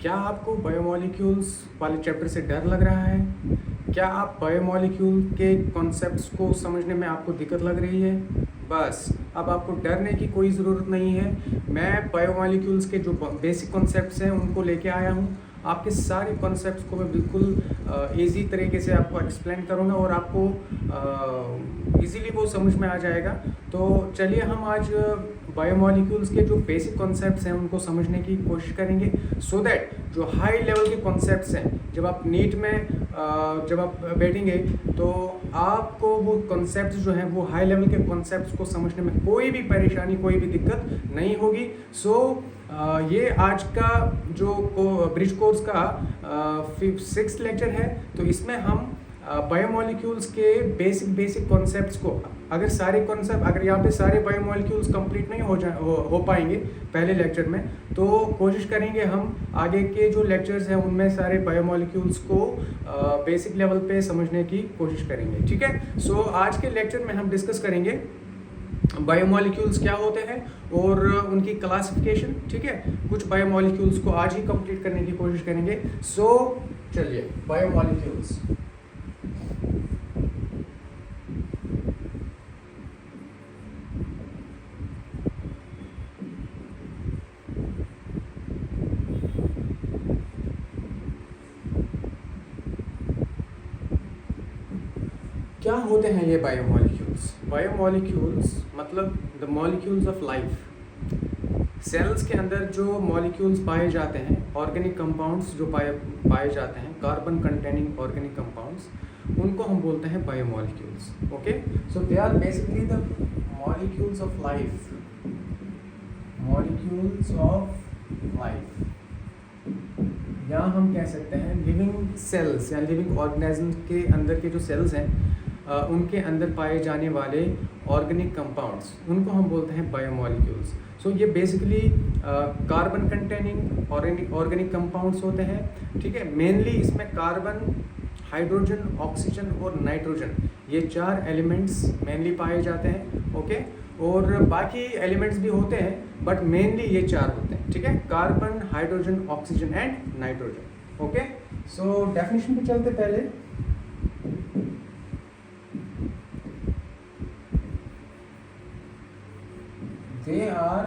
क्या आपको बायोमोलिक्यूल्स वाले चैप्टर से डर लग रहा है? क्या आप बायोमोलिक्यूल के कॉन्सेप्ट्स को समझने में आपको दिक्कत लग रही है? बस अब आपको डरने की कोई ज़रूरत नहीं है। मैं बायोमोलिक्यूल्स के जो बेसिक कॉन्सेप्ट्स हैं उनको लेके आया हूँ। आपके सारे कॉन्सेप्ट्स को मैं बिल्कुल ईजी तरीके से आपको एक्सप्लेन करूँगा और आपको इजीली वो समझ में आ जाएगा। तो चलिए हम आज बायोमोलिक्यूल्स के जो बेसिक कॉन्सेप्ट्स हैं उनको समझने की कोशिश करेंगे, सो दैट जो हाई लेवल के कॉन्सेप्ट्स हैं, जब आप नीट में जब आप बैठेंगे तो आपको वो कॉन्सेप्ट्स जो हैं वो हाई लेवल के कॉन्सेप्ट्स को समझने में कोई भी परेशानी, कोई भी दिक्कत नहीं होगी। ये आज का जो ब्रिज कोर्स का 6th लेक्चर है। तो इसमें हम बायोमोलिक्यूल्स के बेसिक कॉन्सेप्ट्स को, अगर यहाँ पे सारे बायोमोलिक्यूल्स कंप्लीट नहीं हो पाएंगे पहले लेक्चर में, तो कोशिश करेंगे हम आगे के जो लेक्चर्स हैं उनमें सारे बायोमोलिक्यूल्स को बेसिक लेवल पे समझने की कोशिश करेंगे। ठीक है। सो आज के लेक्चर में हम डिस्कस करेंगे बायोमोलिक्यूल्स क्या होते हैं और उनकी क्लासिफिकेशन। ठीक है, कुछ बायोमोलिक्यूल्स को आज ही कंप्लीट करने की कोशिश करेंगे। सो चलिए, बायोमोलिक्यूल्स। क्या होते हैं ये बायोमोलिक्यूल्स? बायोमोलिक्यूल्स मतलब the molecules of life. Cells के अंदर जो मॉलिक्यूल्स पाए जाते हैं, ऑर्गेनिक कंपाउंड्स जो पाए जाते हैं, कार्बन कंटेनिंग ऑर्गेनिक कंपाउंड्स, उनको हम बोलते हैं biomolecules. Okay, so they are basically the molecules of life. Molecules of life, या हम कह सकते हैं लिविंग सेल्स या लिविंग ऑर्गेनिज्म के अंदर के जो सेल्स हैं उनके अंदर पाए जाने वाले ऑर्गेनिक कंपाउंड्स, उनको हम बोलते हैं बायोमोलिक्यूल्स। सो ये basically carbon containing organic compounds होते हैं। ठीक है, मेनली इसमें कार्बन, हाइड्रोजन, ऑक्सीजन और नाइट्रोजन, ये 4 एलिमेंट्स मेनली पाए जाते हैं। ओके, और बाकी एलिमेंट्स भी होते हैं बट मेनली ये 4 होते हैं। ठीक है, carbon, hydrogen, oxygen and nitrogen. Okay, so definition पे चलते पहले। They are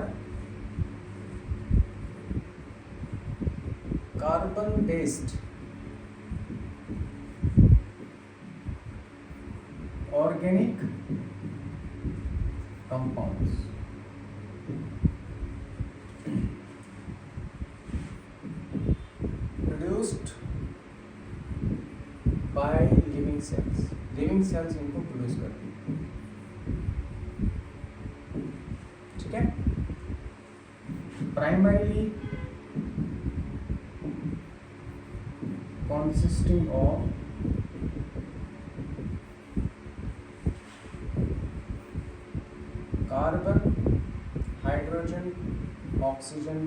carbon-based organic compounds produced by living cells. Living cells इनको प्रोड्यूस करती हैं। ठीक है, primarily consisting of carbon, hydrogen, oxygen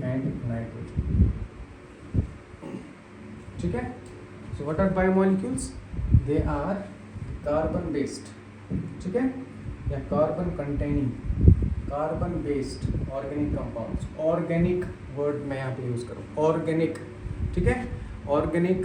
and nitrogen. ठीक है, so what are biomolecules? They are carbon based, ठीक है, या carbon containing, carbon based organic compounds. Organic word मैं यहाँ पे यूज़ करूँ, ऑर्गेनिक। ठीक है, ऑर्गेनिक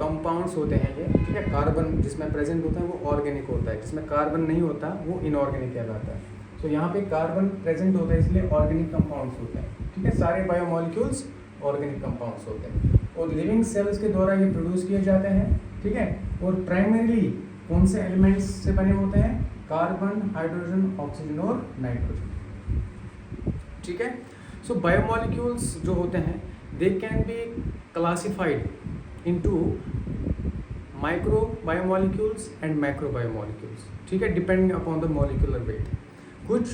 कंपाउंड्स होते हैं ये। ठीक है, कार्बन जिसमें प्रेजेंट होता है वो ऑर्गेनिक होता है, जिसमें कार्बन नहीं होता वो इनऑर्गेनिक कहलाता है। तो यहाँ पे कार्बन प्रेजेंट होता है इसलिए ऑर्गेनिक कंपाउंड्स होते हैं। ठीक है, सारे बायोमोलिक्यूल्स ऑर्गेनिक कंपाउंड्स होते हैं और लिविंग सेल्स के द्वारा ये प्रोड्यूस किए जाते हैं। ठीक है, और प्राइमरीली कौन से एलिमेंट्स से बने होते हैं? कार्बन, हाइड्रोजन, ऑक्सीजन और नाइट्रोजन। ठीक है, सो बायोमोलिक्यूल्स जो होते हैं they can be classified into micro biomolecules and macro biomolecules. ठीक है, depending upon the molecular weight. कुछ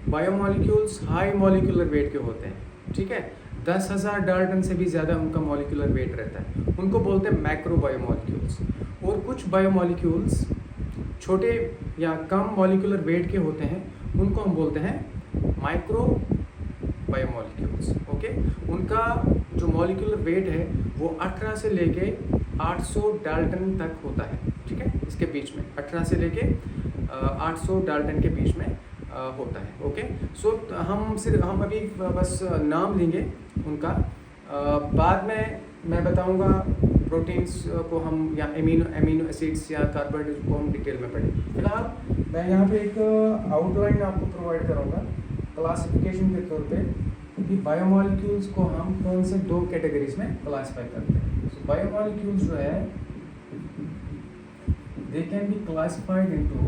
बायोमोलिक्यूल्स हाई मॉलिक्यूलर वेट के होते हैं। ठीक है, 10,000 डाल्टन से भी ज़्यादा उनका मॉलिक्यूलर वेट रहता है, उनको बोलते हैं मैक्रो बायोमोलिक्यूल्स। और कुछ बायोमोलिक्यूल्स छोटे या कम मॉलिक्यूलर वेट के होते हैं, उनको हम बोलते हैं माइक्रो बायोमोलिक्यूल्स। ओके, उनका जो मॉलिक्यूलर वेट है वो 18 से लेके 800 डाल्टन तक होता है। ठीक है, इसके बीच में 18 से लेके 800 डाल्टन के बीच में होता है। ओके, सो हम अभी बस नाम लेंगे उनका। बाद में मैं बताऊंगा प्रोटीन्स को हम या एमिनो एसिड्स या कार्बोहाइड्रेट्स को हम डिटेल में पढ़ेंगे। फिलहाल मैं यहाँ पे एक आउटलाइन आपको प्रोवाइड करूँगा क्लासिफिकेशन के तौर पे कि बायोमॉलिक्यूल्स को हम कौन से 2 कैटेगरीज में क्लासीफाई करते हैं। सो बायोमॉलिक्यूल्स जो है they can be classified into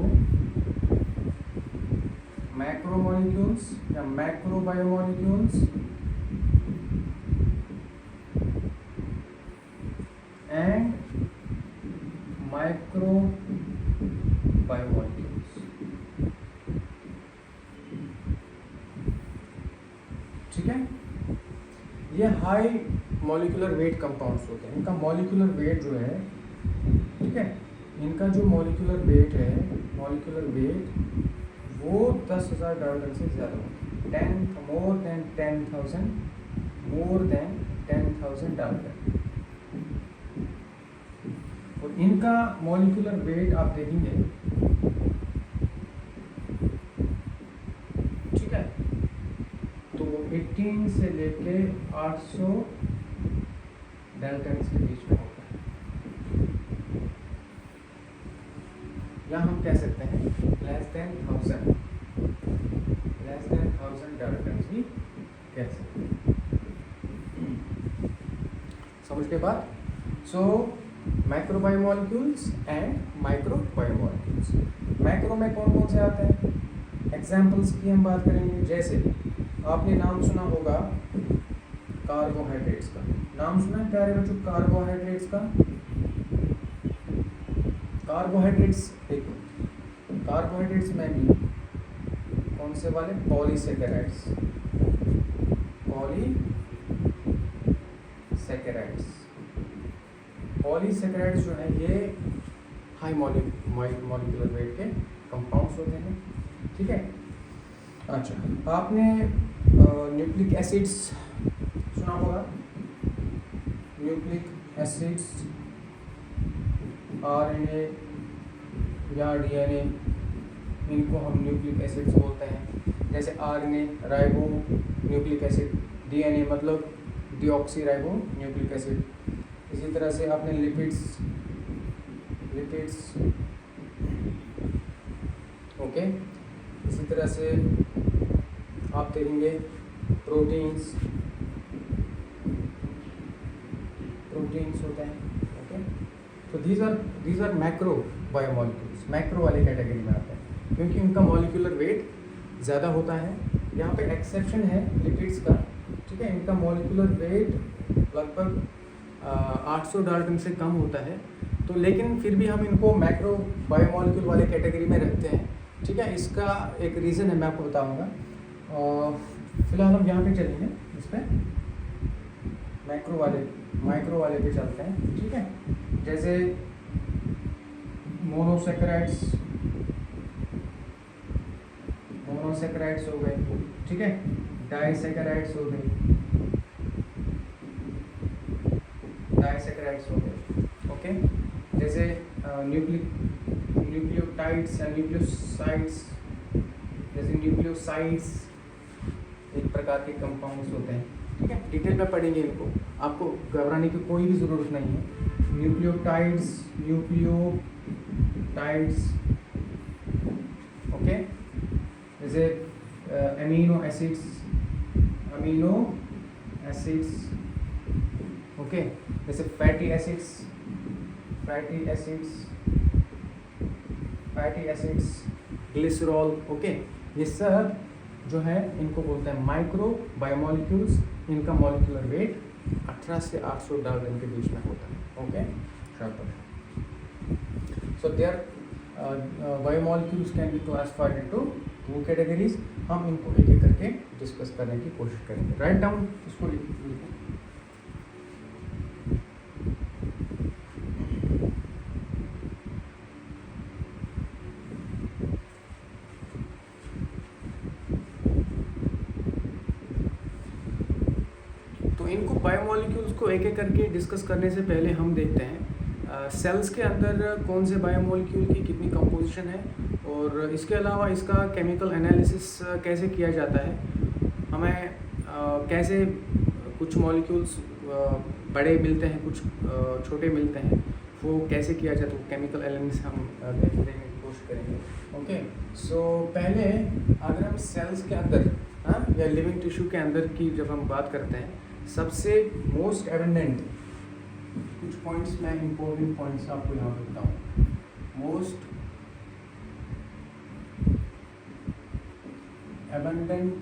macromolecules या मैक्रोबायोमॉलिक्यूल्स and microbiomolecules। ठीक है, ये हाई मॉलिक्यूलर वेट कंपाउंड्स होते हैं। इनका मॉलिक्यूलर वेट जो है, ठीक है, इनका जो मॉलिक्यूलर वेट है, मॉलिक्यूलर वेट वो 10,000 डाल्टन से ज़्यादा होता है, मोर देन 10,000 डाल्टन। और इनका मॉलिक्यूलर वेट आप देखेंगे, ठीक है, तो 18 से लेके 800 डाल्टन के बीच में होता है, या हम कह सकते हैं लेस देन 1000 डाल्टन भी कह सकते हैं। समझ के बाद सो मैक्रोबायोमॉलिक्यूल्स एंड माइक्रोबायोमॉलिक्यूल्स। मैक्रो में कौन कौन से आते हैं, एग्जाम्पल्स की हम बात करेंगे। जैसे आपने नाम सुना होगा कार्बोहाइड्रेट्स का, नाम सुना है प्यारे बच्चों कार्बोहाइड्रेट्स का। कार्बोहाइड्रेट्स देखो, कार्बोहाइड्रेट्स में भी कौन से वाले, पॉलीसेकेराइड्स, पॉलीसेकेराइड्स जो है ये हाई मॉलिक्यूलर वेट के कंपाउंड्स होते हैं। ठीक है, अच्छा आपने न्यूक्लिक एसिड्स सुना होगा, न्यूक्लिक एसिड्स आरएनए या डीएनए, इनको हम न्यूक्लिक एसिड्स बोलते हैं। जैसे RNA ribo nucleic acid, DNA मतलब डीऑक्सी राइबो न्यूक्लिक एसिड। इसी तरह से आपने लिपिड्स ओके, इसी तरह से आप देखेंगे प्रोटीन्स होते हैं। ओके, तो these are macro biomolecules, macro वाले कैटेगरी में आते हैं क्योंकि उनका मॉलिक्यूलर वेट ज़्यादा होता है। यहाँ पे एक्सेप्शन है लिपिड्स का, ठीक है, इनका मॉलिक्यूलर वेट लगभग 800 डाल्टन से कम होता है, तो लेकिन फिर भी हम इनको मैक्रो बायोमॉलिक्यूल वाले कैटेगरी में रखते हैं। ठीक है, इसका एक रीज़न है, मैं आपको बताऊंगा। फिलहाल हम यहाँ पे चलेंगे, इस पर माइक्रो वाले पे चलते हैं। ठीक है, जैसे मोनोसेकेराइड्स हो गए, ठीक है, डाइसेकेराइड्स हो गए, ओके, जैसे न्यूक्लियोटाइड्स या न्यूक्लियोसाइड्स, जैसे न्यूक्लियोसाइड्स एक प्रकार के कंपाउंड्स होते हैं। ठीक है, डिटेल में पढ़ेंगे इनको, आपको घबराने की कोई भी ज़रूरत नहीं है। न्यूक्लियोटाइड्स ओके, जैसे अमीनो एसिड्स ओके, जैसे फैटी एसिड्स ग्लिसरॉल। ओके, ये सब जो है इनको बोलते हैं माइक्रो बायोमॉलिक्यूल्स। इनका मॉलिक्यूलर वेट 18 से 800 डाल्टन के बीच में होता है। ओके, शाबाश। So their biomolecules can be classified into 2 categories. हम इनको एक एक करके डिस्कस करने की कोशिश करेंगे। राइट डाउन इसको लिखें। इनको बायोमॉलिक्यूल्स को एक एक करके डिस्कस करने से पहले हम देखते हैं सेल्स के अंदर कौन से बायोमॉलिक्यूल की कितनी कंपोजिशन है, और इसके अलावा इसका केमिकल एनालिसिस कैसे किया जाता है, हमें कैसे कुछ मॉलिक्यूल्स बड़े मिलते हैं, कुछ छोटे मिलते हैं, वो कैसे किया जाए तो केमिकल एनालिसिस हम देखने की कोशिश करेंगे। ओके, सो पहले अगर हम सेल्स के अंदर या लिविंग टिश्यू के अंदर की जब हम बात करते हैं, सबसे मोस्ट एबंडेंट कुछ पॉइंट्स, मैं इंपॉर्टेंट पॉइंट्स आपको यहाँ पे बताऊँ। Most abundant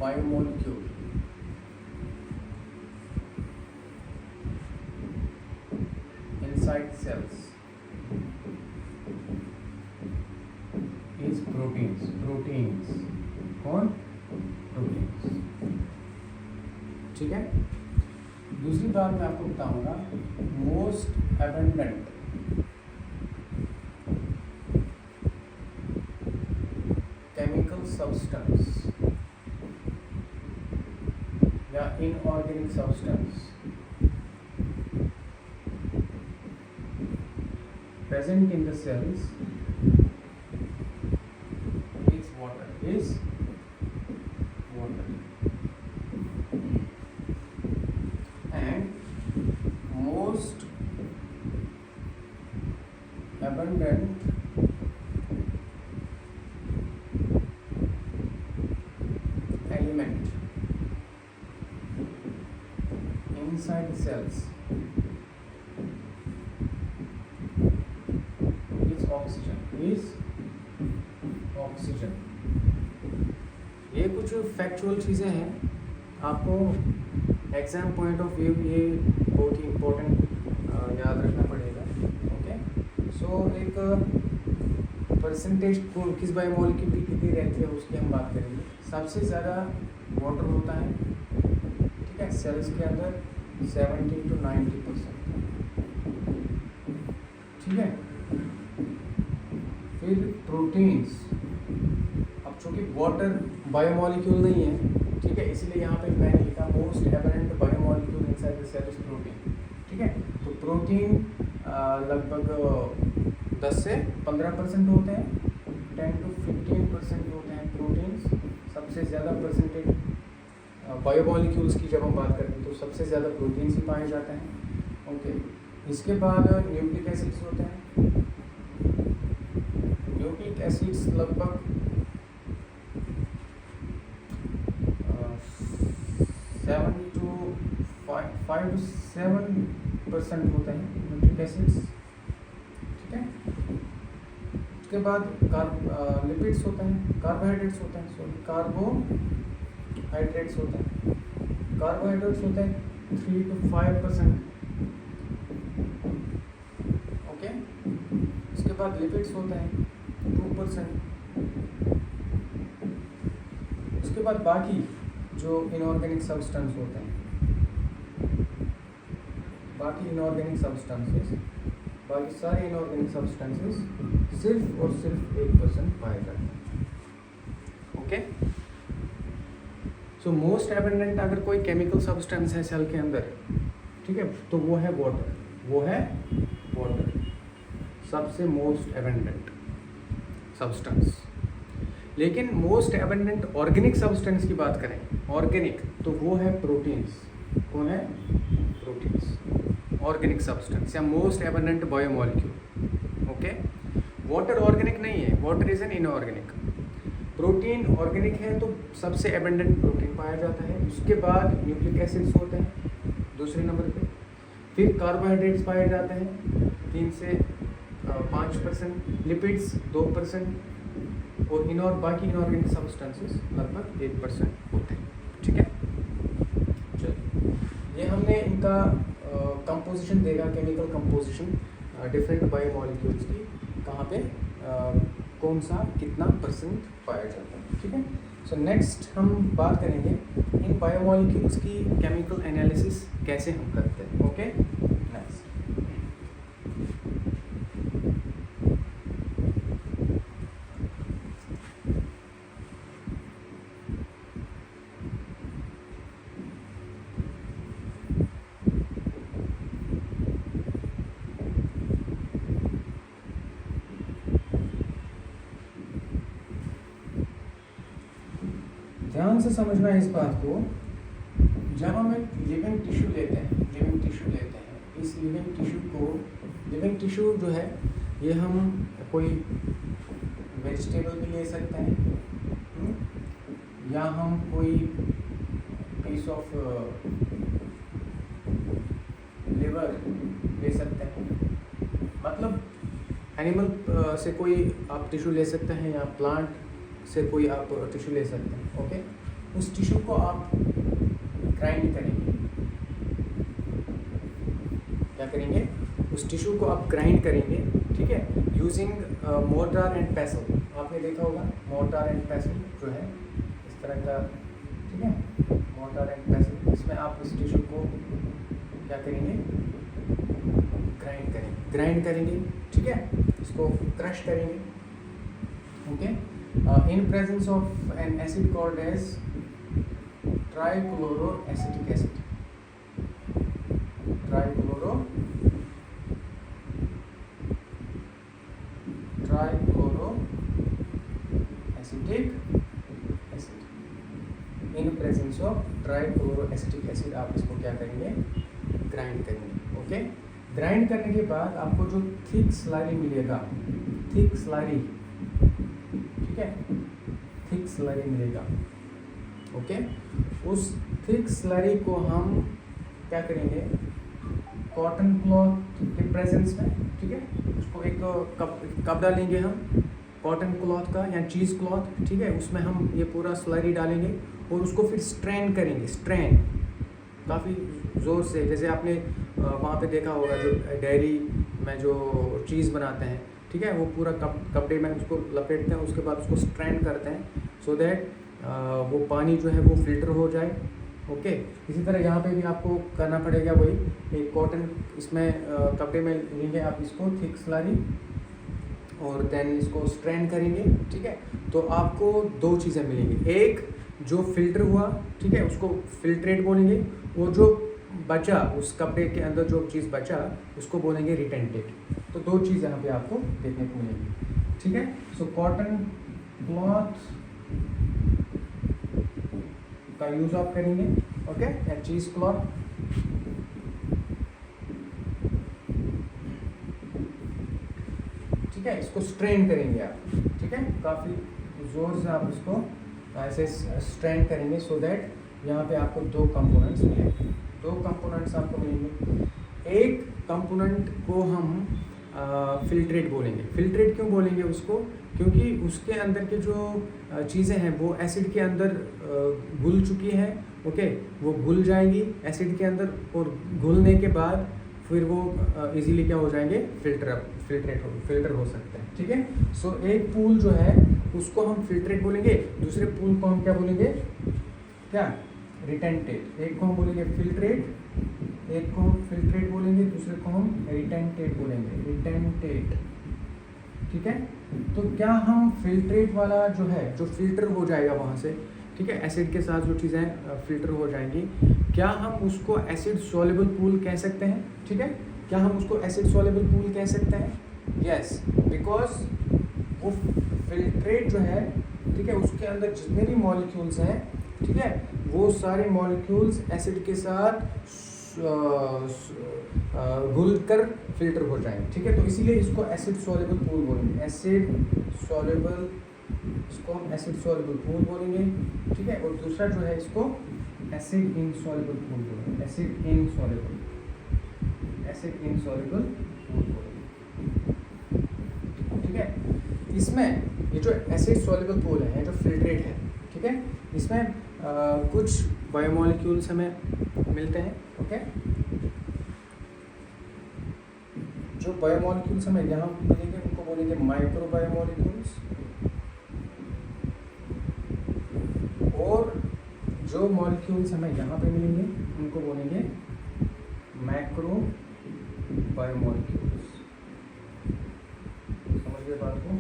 biomolecule inside cells is proteins। कौन? प्रोटीन्स। ठीक है। दूसरी बात मैं आपको बताऊंगा, मोस्ट एबंडेंट केमिकल सब्सटेंस या inorganic substance present in the cells is water, and most abundant element inside the cells oxygen. ये कुछ फैक्चुअल चीज़ें हैं, आपको एग्जाम पॉइंट ऑफ व्यू ये बहुत ही इम्पोर्टेंट याद रखना पड़ेगा। ओके, सो एक परसेंटेज किस बायोमोलिक्यूल की कितनी रहती है उसकी हम बात करेंगे। सबसे ज़्यादा वाटर होता है, ठीक है, सेल्स के अंदर 70 to 90%। ठीक है, फिर प्रोटीन्स। अब चूँकि वाटर बायोमोलिक्यूल नहीं है, ठीक है, इसलिए यहाँ पे मैंने लिखा most abundant biomolecule inside the cell is protein. ठीक है, तो प्रोटीन लगभग 10 से 15% होते हैं, 10 to 15% होते हैं प्रोटीन्स। सबसे ज़्यादा परसेंटेज बायोमोलिक्यूल्स की जब हम बात करते हैं तो सबसे ज़्यादा प्रोटीन्स ही पाए जाते हैं। ओके, इसके बाद न्यूक्लिक एसिड्स होते हैं। न्यूक्लिक एसिड्स लगभग 5 to 7% होते हैं न्यूक्लिक एसिड्स। ठीक है, उसके बाद लिपिड्स होते हैं, कार्बोहाइड्रेट्स होते हैं, सॉरी कार्बोहाइड्रेट्स होते हैं। कार्बोहाइड्रेट्स होते हैं 3 to 5%। ओके, उसके बाद लिपिड्स होते हैं 2%। उसके बाद बाकी जो इनऑर्गेनिक सब्सटेंस होते हैं, बाकी सारे इनऑर्गेनिक सब्सटेंसेस सिर्फ और सिर्फ 1% पाए जाते हैं। ओके, सो मोस्ट एबंडेंट अगर कोई केमिकल सब्सटेंस है सेल के अंदर, ठीक है, तो वो है वाटर। सबसे मोस्ट एबंडेंट सब्सटेंस। लेकिन मोस्ट एबंडेंट ऑर्गेनिक सब्सटेंस की बात करें, ऑर्गेनिक, तो वो है प्रोटीन्स। कौन है? प्रोटीन्स, ऑर्गेनिक सब्सटेंस या most abundant biomolecule. Okay, water organic नहीं है, water is an inorganic. Protein organic है तो सबसे एबंडेंट प्रोटीन पाया जाता है। उसके बाद न्यूक्लिक एसिड्स होते हैं दूसरे नंबर पे, फिर कार्बोहाइड्रेट्स पाए जाते हैं 3 से 5%, लिपिड्स 2% और बाकी इनऑर्गेनिक सब्सटेंसेस लगभग 1% होते हैं। ठीक है, चलिए, ये हमने इनका कंपोजिशन देखा, केमिकल कंपोजिशन डिफरेंट बायोमोलिक्यूल्स की, कहाँ पे कौन सा कितना % पाया जाता है। ठीक है, सो नेक्स्ट हम बात करेंगे इन बायोमोलिक्यूल्स की केमिकल एनालिसिस कैसे हम करते हैं। ओके, नेक्स्ट ध्यान ध्यान से समझना है इस बात को। जब हम एक लिविंग टिश्यू लेते हैं, इस लिविंग टिश्यू जो है ये हम कोई वेजिटेबल भी ले सकते हैं, या हम कोई पीस ऑफ लिवर ले सकते हैं। मतलब एनिमल से कोई आप टिश्यू ले सकते हैं, या प्लांट से कोई आप टिश्यू ले सकते हैं। ओके, उस टिश्यू को आप ग्राइंड करेंगे। क्या करेंगे? उस टिश्यू को आप ग्राइंड करेंगे, ठीक है, यूजिंग मोर्टार एंड पेसल। आपने देखा होगा मोर्टार एंड पेसल जो है इस तरह का, ठीक है, मोर्टार एंड पेसल। इसमें आप इस टिश्यू को क्या करेंगे? ग्राइंड करेंगे, ठीक है, इसको क्रश करेंगे। Okay, in presence of an acid called as trichloroacetic acid. In presence of trichloroacetic acid आप इसको क्या करेंगे? ग्राइंड करेंगे। ओके, ग्राइंड करने के बाद आपको जो थिक स्लरी मिलेगा, थिक स्लरी मिलेगा। ओके, उस थिक स्लरी को हम क्या करेंगे? कॉटन क्लॉथ के प्रेजेंस में, ठीक है, उसको एक कप डालेंगे हम कॉटन क्लॉथ का या चीज़ क्लॉथ, ठीक है, उसमें हम ये पूरा स्लरी डालेंगे और उसको फिर स्ट्रेन करेंगे। स्ट्रेन काफ़ी ज़ोर से, जैसे आपने वहाँ पे देखा होगा जो डेयरी में जो चीज़ बनाते हैं, ठीक है, वो पूरा कपड़े में उसको लपेटते हैं, उसके बाद उसको स्ट्रेन करते हैं सो दैट वो पानी जो है वो फिल्टर हो जाए। ओके, इसी तरह यहाँ पे भी आपको करना पड़ेगा वही। एक कॉटन इसमें कपड़े में लेंगे आप इसको थिक स्लरी और देन इसको स्ट्रेन करेंगे, ठीक है, तो आपको दो चीज़ें मिलेंगी। एक जो फिल्टर हुआ, ठीक है, उसको फिल्ट्रेट बोलेंगे, वो जो बचा उस कपड़े के अंदर जो चीज़ बचा उसको बोलेंगे रिटेंटेड। तो दो चीज़ यहाँ पे आपको देखने को मिलेंगी, ठीक है। सो कॉटन क्लॉथ का यूज आप करेंगे, ओके, एंड चीज क्लॉथ, ठीक है, इसको स्ट्रेन करेंगे आप, ठीक है, काफ़ी जोर से आप इसको ऐसे स्ट्रेन करेंगे सो दैट यहाँ पे आपको दो कंपोनेंट्स मिलेंगे। दो कंपोनेंट्स आपको मिलेंगे। एक कंपोनेंट को हम फिल्ट्रेट बोलेंगे। फिल्ट्रेट क्यों बोलेंगे उसको? क्योंकि उसके अंदर के जो चीज़ें हैं वो एसिड के अंदर घुल चुकी हैं, ओके, वो घुल जाएंगी एसिड के अंदर और घुलने के बाद फिर वो इजीली क्या हो जाएंगे? फिल्टर हो सकते हैं, ठीक है। सो एक पूल जो है उसको हम फिल्ट्रेट बोलेंगे, दूसरे पूल को हम क्या बोलेंगे? क्या? रिटेंटेड। एक को हम बोलेंगे फिल्ट्रेट, एक को हम फिल्ट्रेट बोलेंगे, दूसरे को हम रिटेंटेड बोलेंगे, रिटेंटेड, ठीक है। तो क्या हम फिल्ट्रेट वाला जो है, जो फिल्टर हो जाएगा वहाँ से, ठीक है, एसिड के साथ जो चीज़ें फिल्टर हो जाएंगी, क्या हम उसको एसिड सॉल्युबल पूल कह सकते हैं? ठीक है, क्या हम उसको एसिड सॉल्युबल पूल कह सकते हैं? यस, बिकॉज वो फिल्ट्रेट जो है, ठीक है, उसके अंदर जितने भी मॉलिक्यूल्स हैं, ठीक है, वो सारे मॉलिक्यूल्स एसिड के साथ घुल कर फिल्टर हो जाएंगे, ठीक है। तो इसीलिए इसको एसिड सॉल्युबल पूल बोलेंगे, एसिड सॉल्युबल, इसको हम एसिड सॉल्युबल पूल बोलेंगे, ठीक है। और दूसरा जो है इसको एसिड इनसॉल्युबल पूल बोलेंगे, एसिड इनसॉल्युबल पूल बोलेंगे, ठीक है। इसमें ये जो एसिड सॉल्युबल पूल है, जो फिल्ट्रेट है, ठीक है, इसमें कुछ बायोमॉलिक्यूल्स हमें मिलते हैं, ओके। जो बायोमॉलिक्यूल्स हमें यहाँ मिलेंगे उनको बोलेंगे माइक्रो बायोमॉलिक्यूल्स, और जो मॉलिक्यूल्स हमें यहाँ पे मिलेंगे उनको बोलेंगे मैक्रो बायोमॉलिक्यूल्स। समझिए बात को।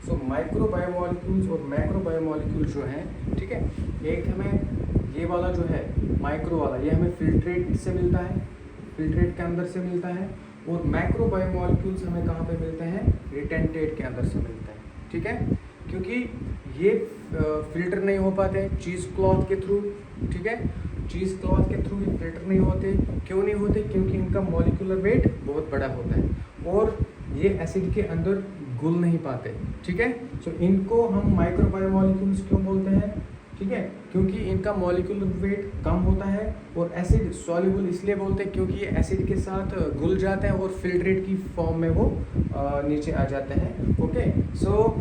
सो माइक्रो बायोमॉलिक्यूल्स और मैक्रो बायोमॉलिक्यूल्स जो हैं, ठीक है, एक हमें ये वाला जो है माइक्रो वाला, ये हमें फिल्ट्रेट से मिलता है, फिल्ट्रेट के अंदर से मिलता है, और मैक्रो बायोमॉलिक्यूल्स हमें कहाँ पे मिलते हैं? रिटेंटेट के अंदर से मिलते हैं, ठीक है। क्योंकि ये फिल्टर नहीं हो पाते चीज़ क्लॉथ के थ्रू, ठीक है, चीज़ क्लॉथ के थ्रू ये फिल्टर नहीं होते। क्यों नहीं होते? क्योंकि इनका मॉलिक्यूलर वेट बहुत बड़ा होता है और ये एसिड के अंदर घुल नहीं पाते, ठीक है। सो इनको हम माइक्रो बायोमॉलिक्यूल्स क्यों बोलते हैं, ठीक है, क्योंकि इनका मॉलिक्यूलर वेट कम होता है। और एसिड सॉल्युबल इसलिए बोलते हैं क्योंकि ये एसिड के साथ घुल जाते हैं और फिल्ट्रेट की फॉर्म में वो नीचे आ जाते हैं। ओके, सो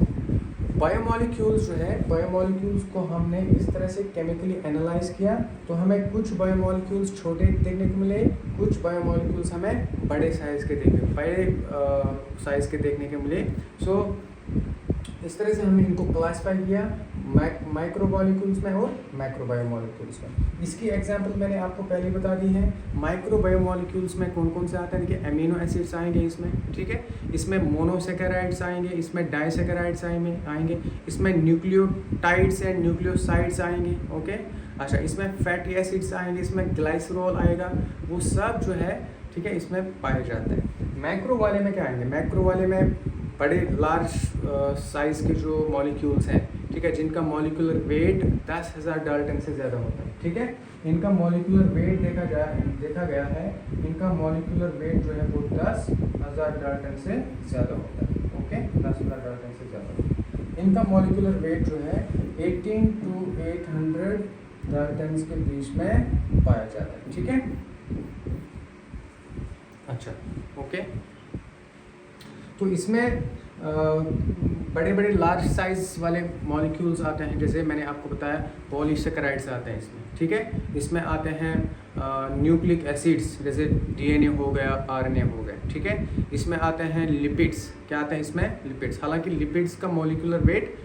बायोमॉलिक्यूल्स जो है, बायोमॉलिक्यूल्स को हमने इस तरह से केमिकली एनालाइज किया तो हमें कुछ बायोमॉलिक्यूल्स छोटे देखने को मिले, कुछ बायोमॉलिक्यूल्स हमें बड़े साइज़ के देखने को मिले। सो इस तरह से हमने इनको क्लासिफाई किया माइक्रोबायोमॉलिक्यूल्स में और मैक्रोबायोमॉलिक्यूल्स में। इसकी एग्जांपल मैंने आपको पहले बता दी है। माइक्रोबायोमॉलिक्यूल्स में कौन कौन से आते हैं? देखिए, अमीनो एसिड्स आएंगे इसमें, ठीक है, इसमें मोनोसेकेराइड्स आएंगे, इसमें डाइसेकेराइड्स आएंगे, इसमें न्यूक्लियोटाइड्स एंड न्यूक्लियोसाइड्स आएंगे। ओके, अच्छा, इसमें फैटी एसिड्स आएंगे, इसमें ग्लाइसरॉल आएगा, वो सब जो है, ठीक है, इसमें पाए जाते हैं। मैक्रो वाले में क्या आएंगे? मैक्रो वाले में बड़े लार्ज साइज़ के जो मॉलिक्यूल्स हैं, ठीक है, जिनका मॉलिक्यूलर वेट 10,000 डाल्टन से ज़्यादा होता है, ठीक है, इनका मॉलिक्यूलर वेट देखा गया है, इनका मॉलिक्यूलर वेट जो है वो 10,000 डाल्टन से ज़्यादा होता है। ओके, 10,000 डाल्टन से ज़्यादा होता है। इनका मॉलिक्यूलर वेट जो है 18 to 800 डाल्टन के बीच में पाया जाता है, ठीक है। अच्छा, ओके, तो इसमें बड़े बड़े लार्ज साइज वाले मॉलिक्यूल्स आते हैं, जैसे मैंने आपको बताया पॉलीसेकेराइड्स आते हैं इसमें, ठीक है, इसमें आते हैं न्यूक्लिक एसिड्स, जैसे डीएनए हो गया, आरएनए हो गया, ठीक है, इसमें आते हैं लिपिड्स। क्या आते हैं इसमें? लिपिड्स। हालांकि लिपिड्स का मॉलिक्यूलर वेट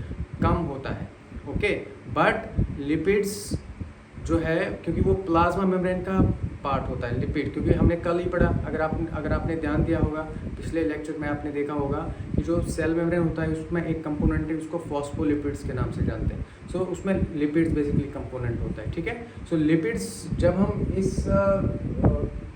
कम होता है, ओके, बट लिपिड्स जो है, क्योंकि वो प्लाज्मा मेम्ब्रेन का पार्ट होता है लिपिड, क्योंकि हमने कल ही पढ़ा, अगर आपने ध्यान दिया होगा पिछले लेक्चर में आपने देखा होगा कि जो सेल मेम्ब्रेन होता है उसमें एक कंपोनेंट है, उसको फॉस्फोलिपिड्स के नाम से जानते हैं। सो उसमें लिपिड्स बेसिकली कंपोनेंट होता है, ठीक है। सो लिपिड्स जब हम इस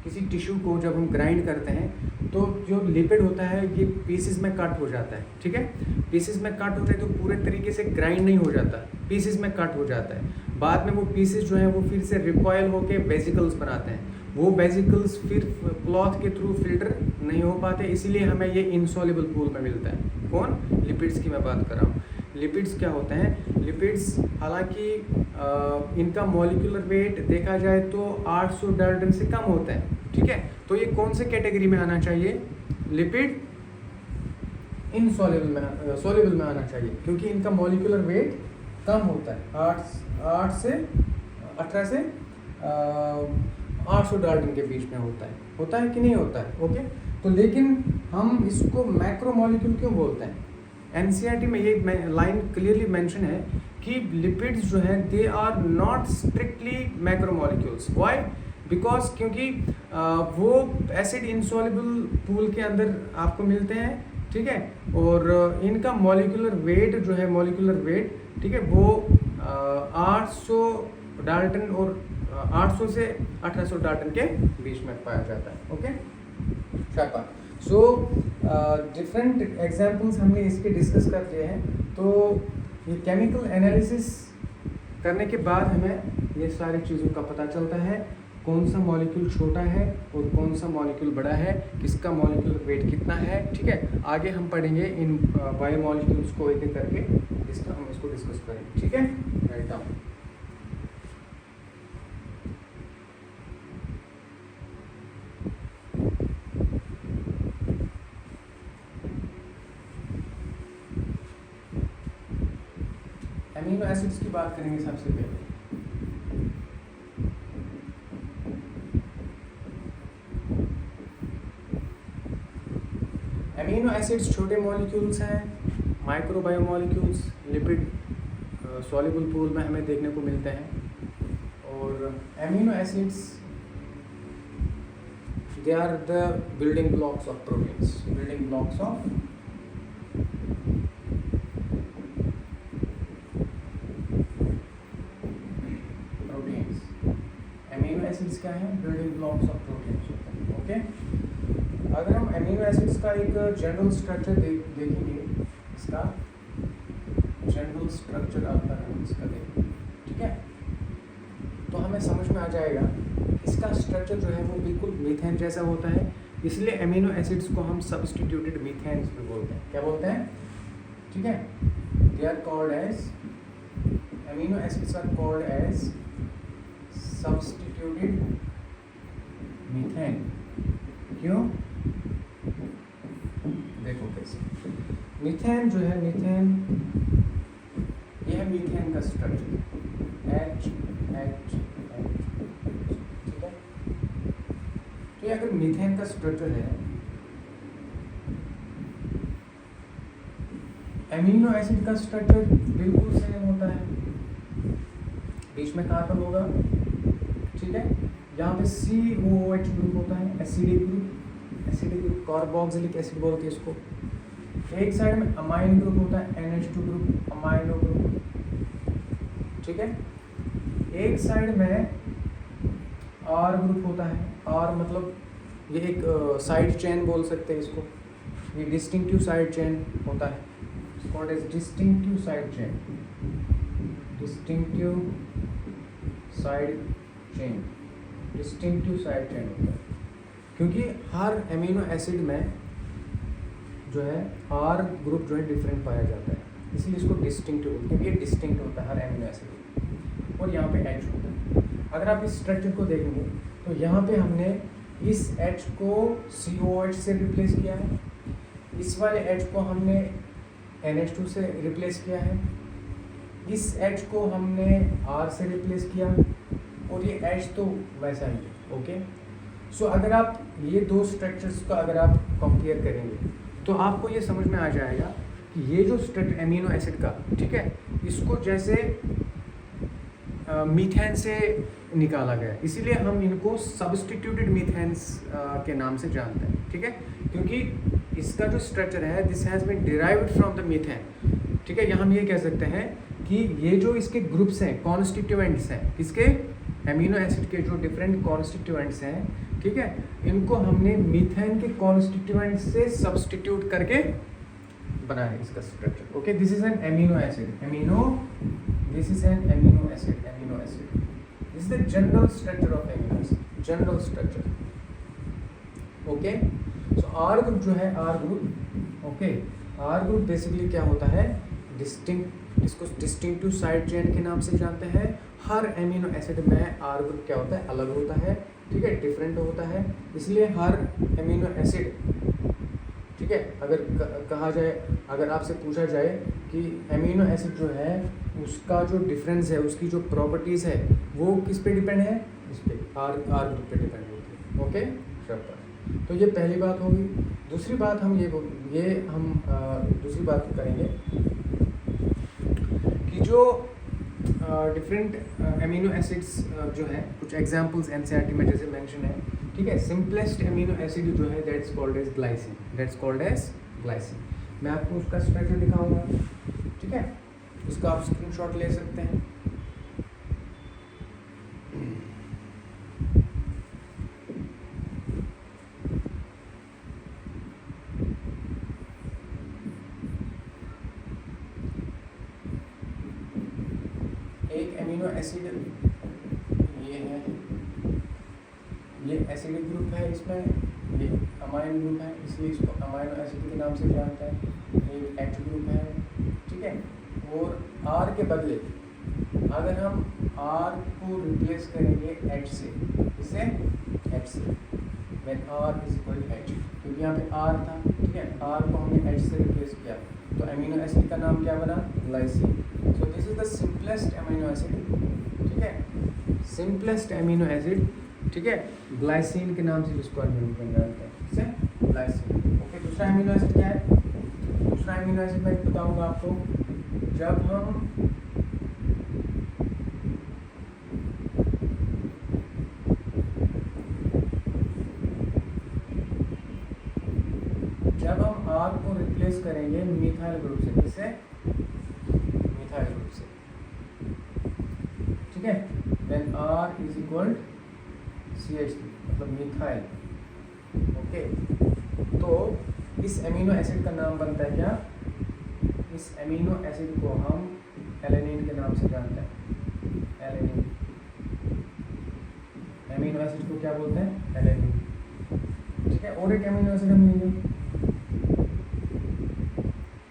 किसी टिश्यू को जब हम ग्राइंड करते हैं तो जो लिपिड होता है ये पीसेस में कट हो जाता है, ठीक है, पीसेस में कट होता है तो पूरे तरीके से ग्राइंड नहीं हो जाता, पीसेस में कट हो जाता है। बाद में वो पीसेस जो हैं वो फिर से रिकॉयल होके वेजिकल्स बनाते हैं, वो वेजिकल्स फिर क्लॉथ के थ्रू फिल्टर नहीं हो पाते, इसीलिए हमें ये इनसॉल्युबल पूल में मिलता है। कौन? लिपिड्स की मैं बात कर रहा हूँ। लिपिड्स क्या होते हैं? लिपिड्स हालांकि इनका मॉलिक्यूलर वेट देखा जाए तो 800 डाल्टन से कम होता है, ठीक है, तो ये कौन से कैटेगरी में आना चाहिए? लिपिड इनसॉल्युबल सॉल्युबल में आना चाहिए, क्योंकि इनका मॉलिक्यूलर वेट कम होता है, 18 से 800 डाल्टन के बीच में होता है कि नहीं होता है? ओके, तो लेकिन हम इसको मैक्रो मॉलिक्यूल क्यों बोलते हैं? एनसीईआरटी में ये लाइन क्लियरली मेंशन है कि लिपिड्स जो हैं they are not strictly macro molecules. Why? Because क्योंकि वो एसिड इनसॉल्युबल पूल के अंदर आपको मिलते हैं, ठीक है, और इनका मॉलिक्यूलर वेट जो है, मॉलिक्यूलर वेट, ठीक है, वो 800 डाल्टन और 800 से 1800 डाल्टन के बीच में पाया जाता है। ओके, शाबाश। सो डिफरेंट एग्जांपल्स हमने इसके डिस्कस कर लिए हैं। तो ये केमिकल एनालिसिस करने के बाद हमें ये सारी चीज़ों का पता चलता है, कौन सा मॉलिक्यूल छोटा है और कौन सा मॉलिक्यूल बड़ा है, किसका मॉलिक्यूलर वेट कितना है, ठीक है। आगे हम पढ़ेंगे इन बायोमॉलिक्यूल्स को एक एक करके, हम इसको डिस्कस करेंगे, ठीक है। Write down. अमीनो एसिड्स की बात करेंगे सबसे पहले। अमीनो एसिड्स छोटे मॉलिक्यूल्स हैं, micro biomolecules lipid soluble pool में हमें देखने को मिलते हैं। और amino acids they are the building blocks of proteins, building blocks of acids क्या है? बिल्डिंग ब्लॉक्स ऑफ प्रोटीन्स होते हैं। ओके, अगर हम अमीनो एसिड्स का एक जनरल स्ट्रक्चर देखेंगे, इसका जनरल स्ट्रक्चर आपका हम इसका देखेंगे, ठीक है। तो हमें समझ में आ जाएगा इसका स्ट्रक्चर जो है वो बिल्कुल मीथेन जैसा होता है, इसलिए एमिनो एसिड्स को हम सब्स्टिट्यूटेड मीथेन्स भी बोलते हैं। क्या बोलते हैं? ठीक है, they are called as amino acids are called as substituted methane. क्यों? देखो कैसे मीथेन जो है, मीथेन यह है मीथेन का स्ट्रक्चर H H H, ठीक है। तो ये अगर मीथेन का स्ट्रक्चर है, एमिनो एसिड का स्ट्रक्चर बिल्कुल सेम होता है, बीच में कार्बन होगा, ठीक है। यहाँ पे COOH ग्रुप होता है, एसिडिक ग्रुप, कार्बोक्सिलिक एसिड बोलते हैं इसको। एक साइड में अमाइन ग्रुप होता है, NH2 ग्रुप, अमाइनो ग्रुप, ठीक है। एक साइड में R ग्रुप होता है, R मतलब ये एक साइड चेन बोल सकते हैं इसको, ये डिस्टिंक्टिव साइड चेन होता है, called as distinctive side chain, distinctive side chain, distinctive side chain होता है, क्योंकि हर एमिनो एसिड में जो है R ग्रुप जो है डिफरेंट पाया जाता है, इसलिए इसको डिस्टिंक्टिव, क्योंकि ये डिस्टिंक्ट होता है हर एमिनो एसिड, और यहाँ पे H होता है। अगर आप इस स्ट्रक्चर को देखेंगे तो यहाँ पे हमने इस H को COH से रिप्लेस किया है, इस वाले H को हमने NH2 से रिप्लेस किया है, इस H को हमने R से रिप्लेस किया, और ये H तो वैसा ही है। ओके, सो अगर आप ये दो स्ट्रक्चर्स का अगर आप कंपेयर करेंगे तो आपको ये समझ में आ जाएगा कि ये जो स्ट्रक्चर एमिनो एसिड का, ठीक है, इसको जैसे मीथेन से निकाला गया, इसीलिए हम इनको सब्स्टिट्यूटेड मीथेन्स के नाम से जानते हैं, ठीक है, क्योंकि इसका जो स्ट्रक्चर है this has been derived from the methane, ठीक है। यहाँ हम ये कह सकते हैं कि ये जो इसके ग्रुप्स हैं, कॉन्स्टिट्यूएंट्स हैं, किसके? एमिनो एसिड के जो डिफरेंट कॉन्स्टिट्यूएंट्स हैं, ठीक है, इनको हमने मीथेन के कॉन्स्टिट्यूएंट से सब्स्टिट्यूट करके बनाया है इसका structure. Okay, this is an amino acid, this is an amino acid, this is the general structure of amino acid, general structure. Okay, so R group जो है, R group, okay, R group basically क्या होता है? Distinct, इसको distinctive side chain के नाम से जानते हैं। हर एमिनो एसिड में आर ग्रुप क्या होता है? अलग होता है, ठीक है, डिफरेंट होता है, इसलिए हर एमिनो एसिड, ठीक है, अगर कहा जाए, अगर आपसे पूछा जाए कि एमिनो एसिड जो है उसका जो डिफरेंस है, उसकी जो प्रॉपर्टीज़ है वो किस पे डिपेंड है? इस पे आर ग्रुप पे डिपेंड होती है। Okay, sure. तो ये पहली बात होगी। दूसरी बात हम दूसरी बात करेंगे कि जो डिफरेंट एमिनो एसिड्स जो है, कुछ एग्जांपल्स एनसीईआरटी में जैसे मेंशन है, ठीक है। सिंपलेस्ट एमिनो एसिड जो है that's called as glycine, that's called as glycine. मैं आपको उसका स्ट्रक्चर दिखाऊंगा, ठीक है, उसका आप स्क्रीनशॉट ले सकते हैं। एक एमिनो एसिड ये है, ये एसिडिक ग्रुप है, इसमें ये अमाइन ग्रुप है, इसलिए इसको अमाइनो एसिड के नाम से जानते हैं। ये H ग्रुप है, ठीक है, और R के बदले अगर हम R को रिप्लेस करेंगे H से, इसे H से, when R is equal to H, क्योंकि यहाँ पे R था, ठीक है, R को हमने H से रिप्लेस किया तो एमिनो एसिड का नाम क्या बना? Glycine. So this is the simplest amino acid, ठीक है, सिंपलेस्ट एमिनो एसिड, ठीक है, ग्लाइसिन के नाम से जिसको हम जानते हैं, इसे ग्लाइसिन। ओके, दूसरा एमिनो एसिड क्या है? दूसरा एमिनो एसिड मैं बताऊंगा आपको, जब हम R को रिप्लेस करेंगे मिथाइल ग्रुप से, किससे? मिथाइल ग्रुप से, ठीक है, when R is equal CH3 मतलब मिथाइल। ओके, तो इस एमिनो एसिड का नाम बनता है क्या? इस अमीनो एसिड को हम एलेनिन के नाम से जानते हैं, एलेनिन। अमीनो एसिड को क्या बोलते हैं? एलेनिन। ठीक है, और एक अमीनो एसिड हम लेंगे,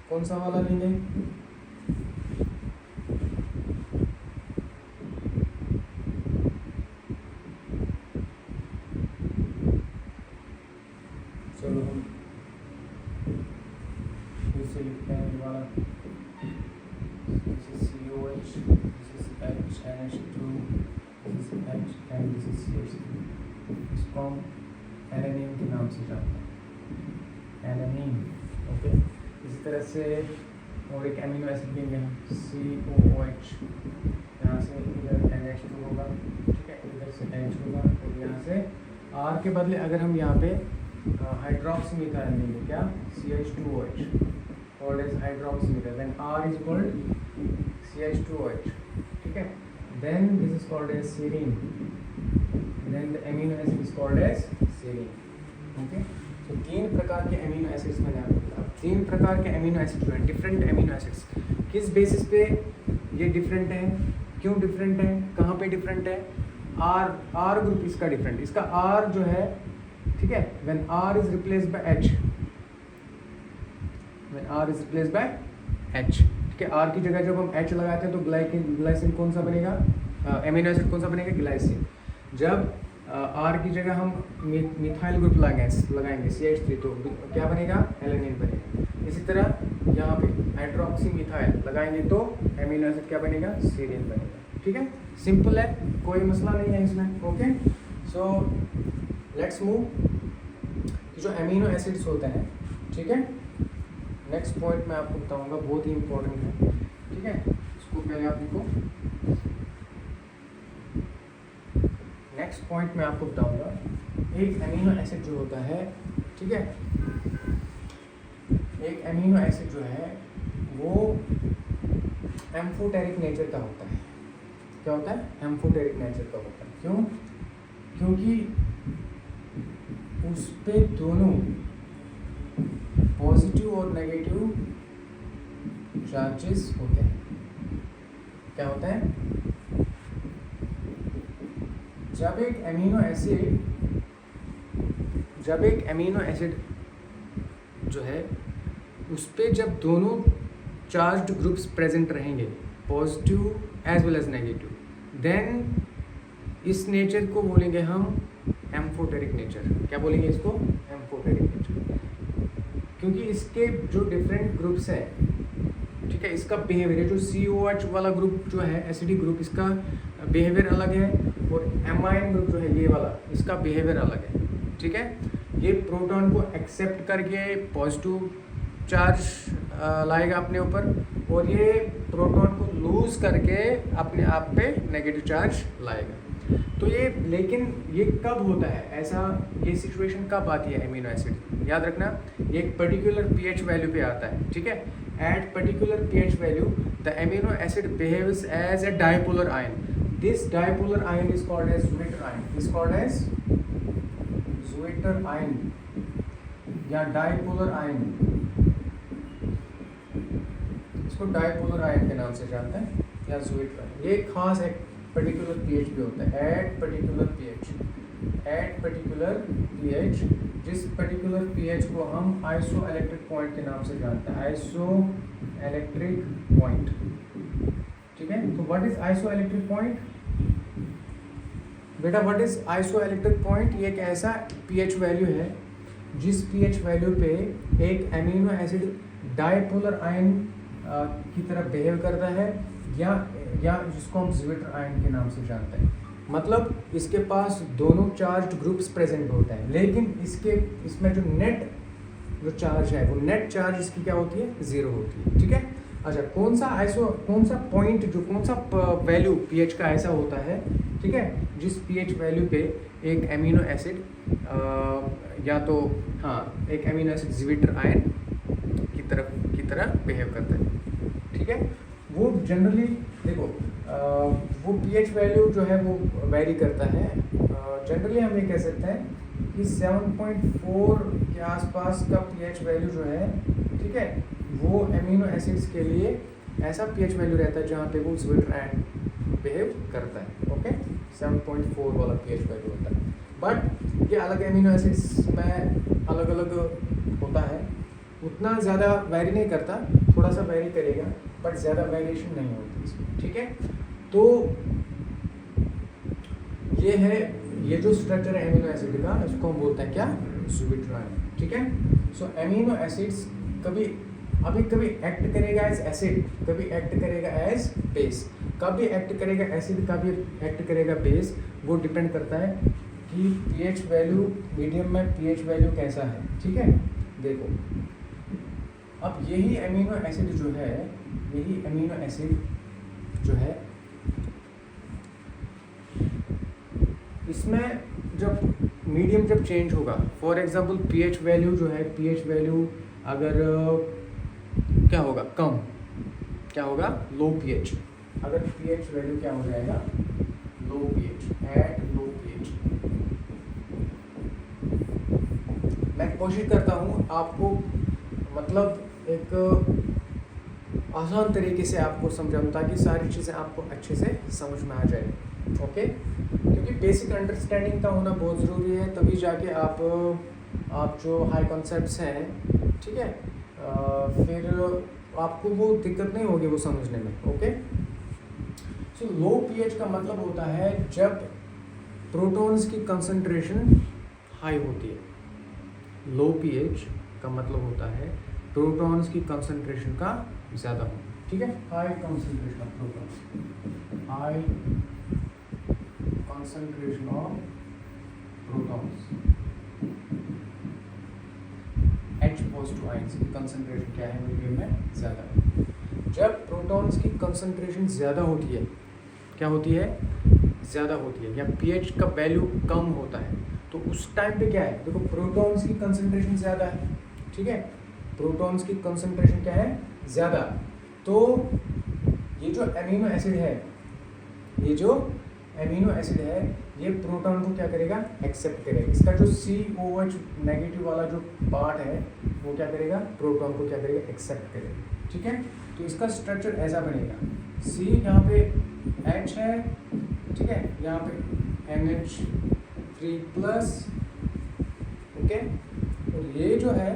कौन सा वाला लेंगे? चलो हम फिर से लिखते हैं ये वाला, this is COH, this is NH2, this is H and this is CH3। इसको हम एलेनिन के नाम से जानते हैं, एलेनिन। ओके, इसी तरह से और एक अमीनो एसिड लेंगे हम, COOH। यहाँ से इधर NH2 होगा, ठीक है, इधर से H होगा, और यहाँ से R के बदले अगर हम यहाँ पे हाइड्रोक्सी मिथाइल लेंगे, क्या? CH2OH, called as hydroxy methyl, then R is called CH2OH, ठीक है। Then this is called as serine, then the amino acid is called as serine। Okay, तो 3 प्रकार के अमीनो एसिड्स मैंने आपको बताया। 3 प्रकार के अमीनो एसिड जो है, डिफरेंट अमीनो एसिड्स, किस बेसिस पे ये डिफरेंट है, क्यों डिफरेंट है, कहाँ पे डिफरेंट है? आर ग्रुप इसका डिफरेंट, इसका आर जो है, ठीक है, when R is replaced by H, when R is replaced by H, ठीक है, आर की जगह जब हम एच लगाते हैं तो ग्लाइसिन कौन सा बनेगा? अमीनो एसिड कौन सा बनेगा? ग्लाइसिन। जब आर की जगह हम मिथाइल ग्रुप लगाएंगे CH3, तो क्या बनेगा? एलेनिन बनेगा। इसी तरह यहाँ पे हाइड्रोक्सी मिथाइल लगाएंगे तो अमीनो एसिड क्या बनेगा? सीरीन बनेगा। ठीक है, सिंपल है, कोई मसला नहीं है इसमें। Okay, so let's move. जो अमीनो एसिड्स होते हैं, ठीक है, नेक्स्ट पॉइंट मैं आपको बताऊंगा, बहुत ही इंपॉर्टेंट है। ठीक है, इसको पहले आप लिखो। नेक्स्ट पॉइंट मैं आपको बताऊंगा, एक अमीनो एसिड जो होता है, ठीक है, एक अमीनो एसिड जो है वो एम्फोटेरिक नेचर का होता है। क्या होता है? एम्फोटेरिक नेचर का होता है। क्यों? क्योंकि उस पे दोनों पॉजिटिव और नेगेटिव चार्जेस होते हैं। क्या होता है? जब एक अमीनो एसिड जो है उस पे जब दोनों चार्ज्ड ग्रुप्स प्रेजेंट रहेंगे, positive as well as negative, then इस नेचर को बोलेंगे हम एम्फोटेरिक नेचर। क्या बोलेंगे इसको? Amphoteric nature. क्योंकि इसके जो डिफरेंट ग्रुप्स है, ठीक है, इसका बिहेवियर, जो COH वाला ग्रुप जो है एसिडिक ग्रुप, इसका बिहेवियर अलग है, और एमाइन ग्रुप जो है ये वाला, इसका बिहेवियर अलग है। ठीक है, ये प्रोटॉन को एक्सेप्ट करके पॉजिटिव चार्ज लाएगा अपने ऊपर, और ये प्रोटॉन को लूज करके अपने आप पे नेगेटिव चार्ज लाएगा। तो ये, लेकिन ये कब होता है ऐसा, ये सिचुएशन कब आती है अमीनो एसिड? याद रखना, ये एक पर्टिकुलर pH वैल्यू पे आता है। ठीक है, at particular pH value the amino acid behaves as a dipolar ion. This dipolar ion is called as zwitter ion, is called as zwitter ion या डाइपोलर आयन। इसको डाइपोलर आयन के नाम से जानते हैं या ज़्विटर आयन। ये खास एक पर्टिकुलर pH पे होता है, एट पर्टिकुलर pH, जिस पर्टिकुलर pH को हम आइसो इलेक्ट्रिक पॉइंट के नाम से जानते हैं, आइसो इलेक्ट्रिक पॉइंट। ठीक है, तो what is isoelectric point? बेटा, what is isoelectric point? ये एक ऐसा pH वैल्यू है जिस pH वैल्यू पे एक अमीनो एसिड डाइपोलर आयन की तरह बिहेव करता है, या जिसको हम ज़्विटर आयन के नाम से जानते हैं। मतलब इसके पास दोनों चार्ज्ड ग्रुप्स प्रेजेंट होते हैं, लेकिन इसमें जो नेट चार्ज है, वो नेट चार्ज इसकी क्या होती है? 0 होती है। ठीक है, अच्छा, कौन सा पॉइंट, जो कौन सा वैल्यू pH का ऐसा होता है, ठीक है, जिस pH वैल्यू पे एक अमीनो एसिड या तो एक अमीनो एसिड ज़्विटर आयन की तरह बिहेव करता है। ठीक है, वो जनरली देखो, वो pH वैल्यू जो है वो वेरी करता है। जनरली हम ये कह सकते हैं कि 7.4 के आसपास का pH वैल्यू जो है, ठीक है, वो अमीनो एसिड्स के लिए ऐसा पीएच वैल्यू रहता है जहाँ पे वो ज़्विट्राइन बिहेव करता है। ओके, 7.4 वाला पीएच वैल्यू होता है। बट ये अलग अमीनो एसिड्स में अलग अलग होता है, उतना ज़्यादा वेरी नहीं करता, थोड़ा सा वेरी करेगा बट ज़्यादा वेरिएशन नहीं होती इसमें। ठीक है, तो ये है, ये जो स्ट्रक्चर है अमीनो एसिड का, इसको हम बोलते हैं क्या, ज़्विट्राइन। ठीक है, सो अमीनो एसिड्स कभी एक्ट करेगा एज एसिड, कभी एक्ट करेगा एज बेस, कभी एक्ट करेगा एसिड, कभी एक्ट करेगा बेस। वो डिपेंड करता है कि पीएच वैल्यू, मीडियम में पीएच वैल्यू कैसा है। ठीक है, देखो अब यही अमीनो एसिड जो है, यही अमीनो एसिड जो है, इसमें जब मीडियम जब चेंज होगा, फॉर एग्जांपल पीएच वैल्यू जो है, पीएच वैल्यू अगर क्या होगा, कम, क्या होगा, लो पीएच। अगर पीएच वैल्यू क्या हो जाएगा, लो पीएच, एट लो पीएच। मैं कोशिश करता हूँ आपको मतलब एक आसान तरीके से आपको समझाऊँ ताकि सारी चीज़ें आपको अच्छे से समझ में आ जाए। ओके, क्योंकि बेसिक अंडरस्टैंडिंग का होना बहुत ज़रूरी है, तभी जाके आप जो हाई कॉन्सेप्ट्स हैं, ठीक है, फिर आपको वो दिक्कत नहीं होगी वो समझने में। ओके, सो लो पीएच का मतलब होता है जब प्रोटॉन्स की कंसंट्रेशन हाई होती है। लो पीएच का मतलब होता है प्रोटॉन्स की कंसंट्रेशन का ज़्यादा होना। ठीक है, high concentration of protons, high concentration of protons, H positive ions की कंसंट्रेशन क्या है, मीडियम में ज़्यादा है। जब प्रोटॉन्स की कंसंट्रेशन ज़्यादा होती है, क्या होती है, ज़्यादा होती है, या पीएच का वैल्यू कम होता है, तो उस टाइम पे क्या है, देखो प्रोटॉन्स की कंसंट्रेशन ज़्यादा है। ठीक है, प्रोटॉन्स की कंसंट्रेशन क्या है, ज़्यादा, तो ये जो अमीनो एसिड है, ये जो अमीनो एसिड है, ये प्रोटॉन को क्या करेगा, एक्सेप्ट करेगा। इसका जो COH नेगेटिव वाला जो पार्ट है, वो क्या करेगा, प्रोटॉन को क्या करेगा, एक्सेप्ट करेगा। ठीक है, तो इसका स्ट्रक्चर ऐसा बनेगा, C यहाँ पे H है, ठीक है, यहाँ पे NH3+, ओके, और ये जो है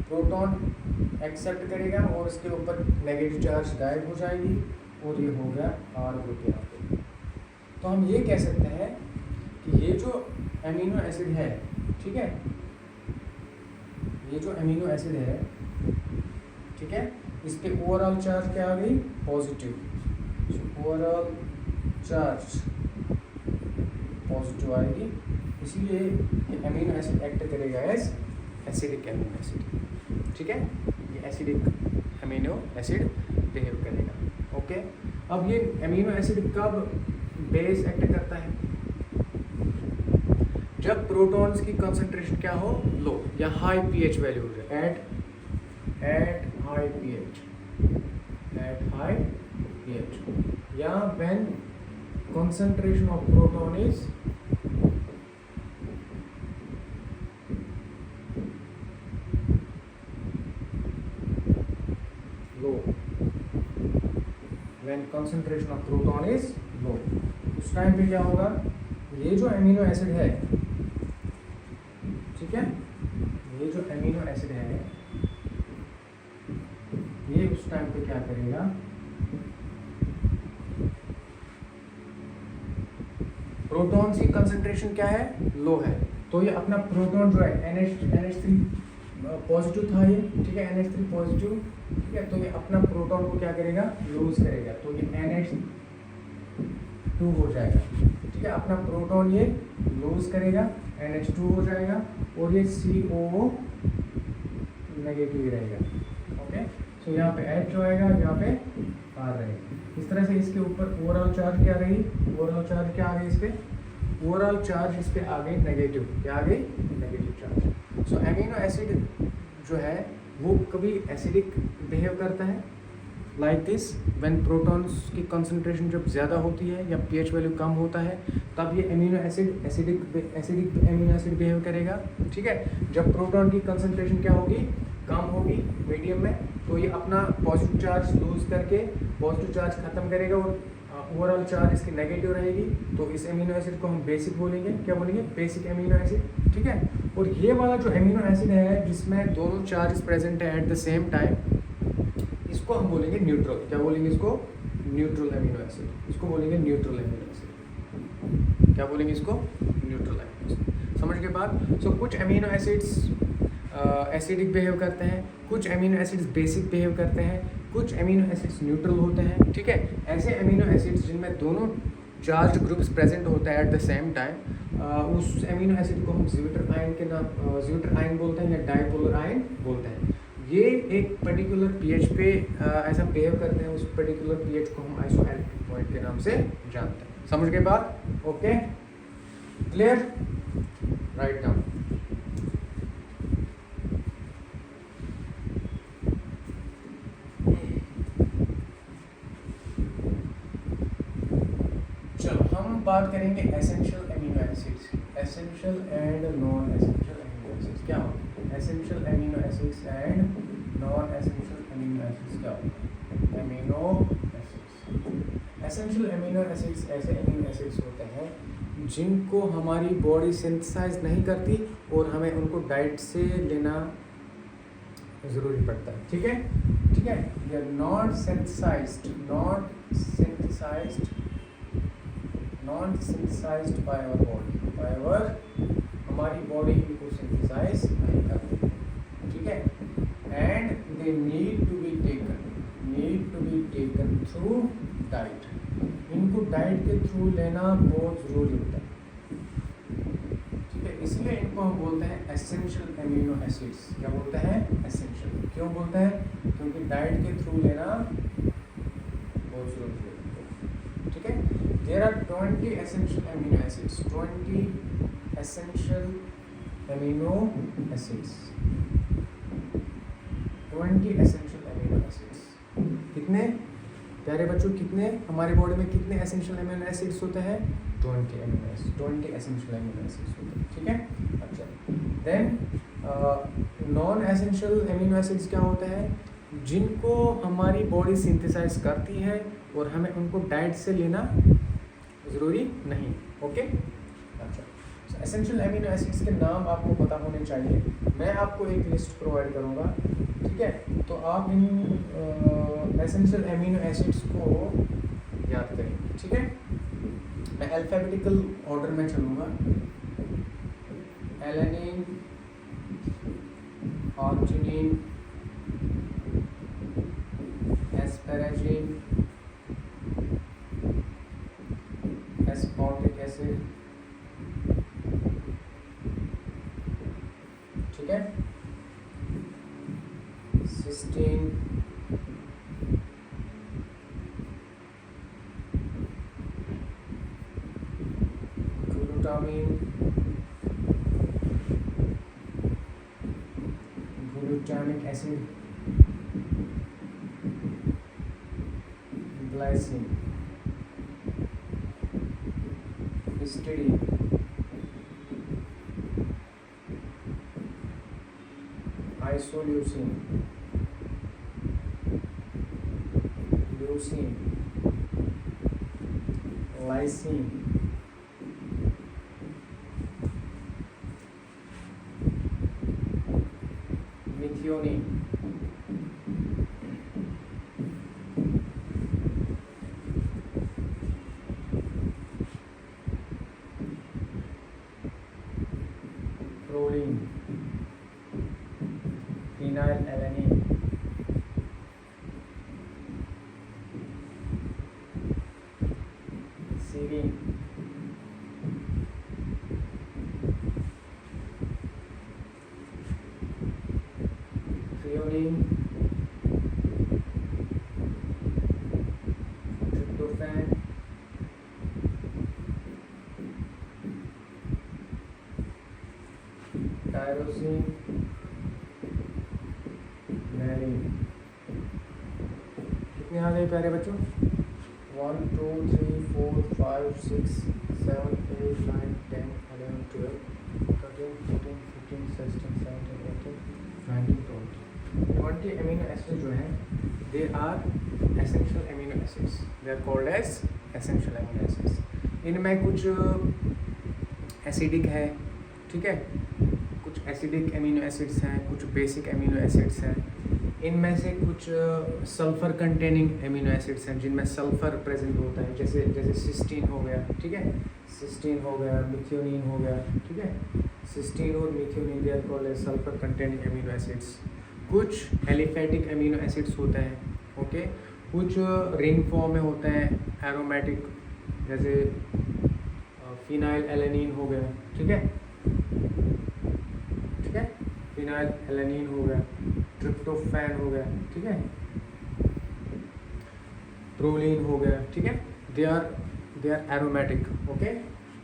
प्रोटॉन एक्सेप्ट करेगा और इसके ऊपर नेगेटिव चार्ज गायब हो जाएगी, और ये हो गया R ग्रुप यहाँ पे। तो हम ये कह सकते हैं कि ये जो अमीनो एसिड है, ठीक है, ये जो अमीनो एसिड है, ठीक है, इस पे ओवरऑल चार्ज क्या आ गई, पॉजिटिव। ओवरऑल चार्ज पॉजिटिव आएगी, इसलिए ये अमीनो एसिड एक्ट करेगा एज एसिडिक अमीनो एसिड। ठीक है, ये एसिडिक अमीनो एसिड बिहेव करेगा। ओके, अब ये अमीनो एसिड कब बेस एक्ट करता है, जब प्रोटॉन्स की कंसंट्रेशन क्या हो, लो या हाई पीएच वैल्यू हो जाए, at high pH, at high pH, या when concentration of proton is low, when concentration of proton is low, उस टाइम पे क्या होगा, ये जो अमीनो एसिड है, ठीक है, ये जो अमीनो एसिड है, ये उस टाइम पे क्या करेगा, प्रोटॉन्स की कंसंट्रेशन क्या है, लो है, तो ये अपना प्रोटॉन जो है NH3 पॉजिटिव था ये, ठीक है, NH3 पॉजिटिव, ठीक है, तो ये अपना प्रोटॉन को क्या करेगा, लूज करेगा, तो ये NH2 हो जाएगा। ठीक है, अपना प्रोटॉन ये लूज करेगा, NH2 हो जाएगा, और ये COO नेगेटिव ही रहेगा। ओके, सो यहाँ पे H जो आएगा, यहाँ पे R रहेगा। इस तरह से इसके ऊपर ओवरऑल चार्ज क्या रही, ओवरऑल चार्ज क्या आ गई, इस पे ओवरऑल चार्ज इस पे आ गई नेगेटिव, क्या आ गई, नेगेटिव चार्ज। सो अमीनो एसिड जो है वो कभी एसिडिक बिहेव करता है, लाइक दिस, व्हेन प्रोटॉन्स की कंसंट्रेशन जब ज़्यादा होती है या पीएच वैल्यू कम होता है, तब ये amino acid acidic amino acid behave करेगा। ठीक है, जब प्रोटॉन की कंसंट्रेशन क्या होगी, कम होगी मीडियम में, तो ये अपना पॉजिटिव चार्ज लूज करके पॉजिटिव चार्ज खत्म करेगा और ओवरऑल चार्ज इसकी नेगेटिव रहेगी, तो इस अमीनो एसिड को हम बेसिक बोलेंगे। क्या बोलेंगे? Basic amino acid. ठीक है। और ये वाला जो अमीनो एसिड है जिसमें दोनों चार्ज प्रेजेंट है एट द सेम टाइम, इसको हम बोलेंगे न्यूट्रल। क्या बोलेंगे इसको? Neutral amino acid. इसको बोलेंगे न्यूट्रल अमीनो एसिड। क्या बोलेंगे इसको? Neutral amino acid. समझ के बाद सो कुछ अमीनो एसिड्स एसिडिक बिहेव करते हैं, कुछ अमीनो एसिड्स बेसिक बिहेव करते हैं, कुछ अमीनो एसिड्स न्यूट्रल होते हैं। ठीक है। ऐसे अमीनो एसिड्स जिनमें दोनों चार्ज ग्रुप्स प्रेजेंट होता है एट द सेम टाइम, उस अमीनो एसिड को हम ज़्विटर आयन के नाम ज़्विटर आयन बोलते हैं या डाइपोलर आयन बोलते हैं। ये एक पर्टिकुलर पीएच पे ऐसा बिहेव करते हैं, उस पर्टिकुलर पीएच को हम आइसोएलेक्ट्रिक पॉइंट के नाम से जानते हैं। समझ के बाद? Okay, clear? राइट नाउ बात करेंगे essential amino acids. Essential and non essential amino acids क्या होते हैं? Essential amino acids and non essential amino acids क्या होते हैं? Amino acids. Essential amino acids ऐसे अमीनो एसिड्स होते हैं जिनको हमारी बॉडी सिंथेसाइज नहीं करती और हमें उनको डाइट से लेना ज़रूरी पड़ता है। ठीक है। ठीक है। ये not synthesized by our body, हमारी बॉडी इनको सिंथेसाइज नहीं करती। ठीक है। And they need to be taken through diet. इनको डाइट के थ्रू लेना बहुत ज़रूरी होता है। ठीक है। इसलिए इनको हम बोलते हैं एसेंशियल अमीनो एसिड्स। क्या बोलते हैं? एसेंशियल। क्यों बोलते हैं? क्योंकि डाइट के थ्रू लेना बहुत ज़रूरी है। ठीक है। There are 20 essential amino acids. 20 essential amino acids. 20 essential amino acids. कितने प्यारे बच्चों? कितने हमारी बॉडी में कितने essential amino acids होते हैं? 20 amino acids. 20 essential amino acids होते हैं। ठीक है। अच्छा, then non essential amino acids क्या होते हैं? जिनको हमारी बॉडी सिंथेसाइज करती है और हमें उनको डाइट से लेना ज़रूरी नहीं। ओके। अच्छा, एसेंशियल अमीनो एसिड्स के नाम आपको पता होने चाहिए। मैं आपको एक लिस्ट प्रोवाइड करूँगा। ठीक है। तो आप इन एसेंशियल अमीनो एसिड्स को याद करेंगे। ठीक है। मैं अल्फ़ाबेटिकल ऑर्डर में चलूँगा। Alanine, arginine, asparagine, aspartic acid. ठीक है। Cysteine, glutamine, glutamic acid, glycine, histidine, isoleucine, leucine, lysine, methionine, proline, phenylalanine, serine, threonine, tryptophan, tyrosine, valine. कितने आ गए प्यारे बच्चों? 1 2 3 4 5 6 7 8 9 10 11 12 13 14 15 16 17 18 19 20। 20 अमीनो एसिड जो हैं they are essential amino acids, they are called as essential amino acids. इनमें कुछ acidic है, ठीक है, कुछ एसिडिक अमीनो एसिड्स हैं, कुछ बेसिक अमीनो एसिड्स हैं। इनमें से कुछ सल्फ़र कंटेनिंग अमीनो एसिड्स हैं जिनमें सल्फ़र प्रेजेंट होता है, जैसे जैसे सिस्टीन हो गया, ठीक है, सिस्टीन हो गया, मिथ्योनिन हो गया, ठीक है, सिस्टीन और methionine they are called as sulphur containing amino acids. कुछ एलिफैटिक अमीनो एसिड्स होते हैं, ओके, कुछ रिंग फॉर्म में होते हैं एरोमेटिक, जैसे फिनाइल एलेनिन हो गया, ठीक है, ठीक है, फिनाइल एलेनिन हो गया, ट्रिप्टोफैन हो गया, ठीक है, प्रोलीन हो गया, ठीक है, दे आर एरोमेटिक, ओके।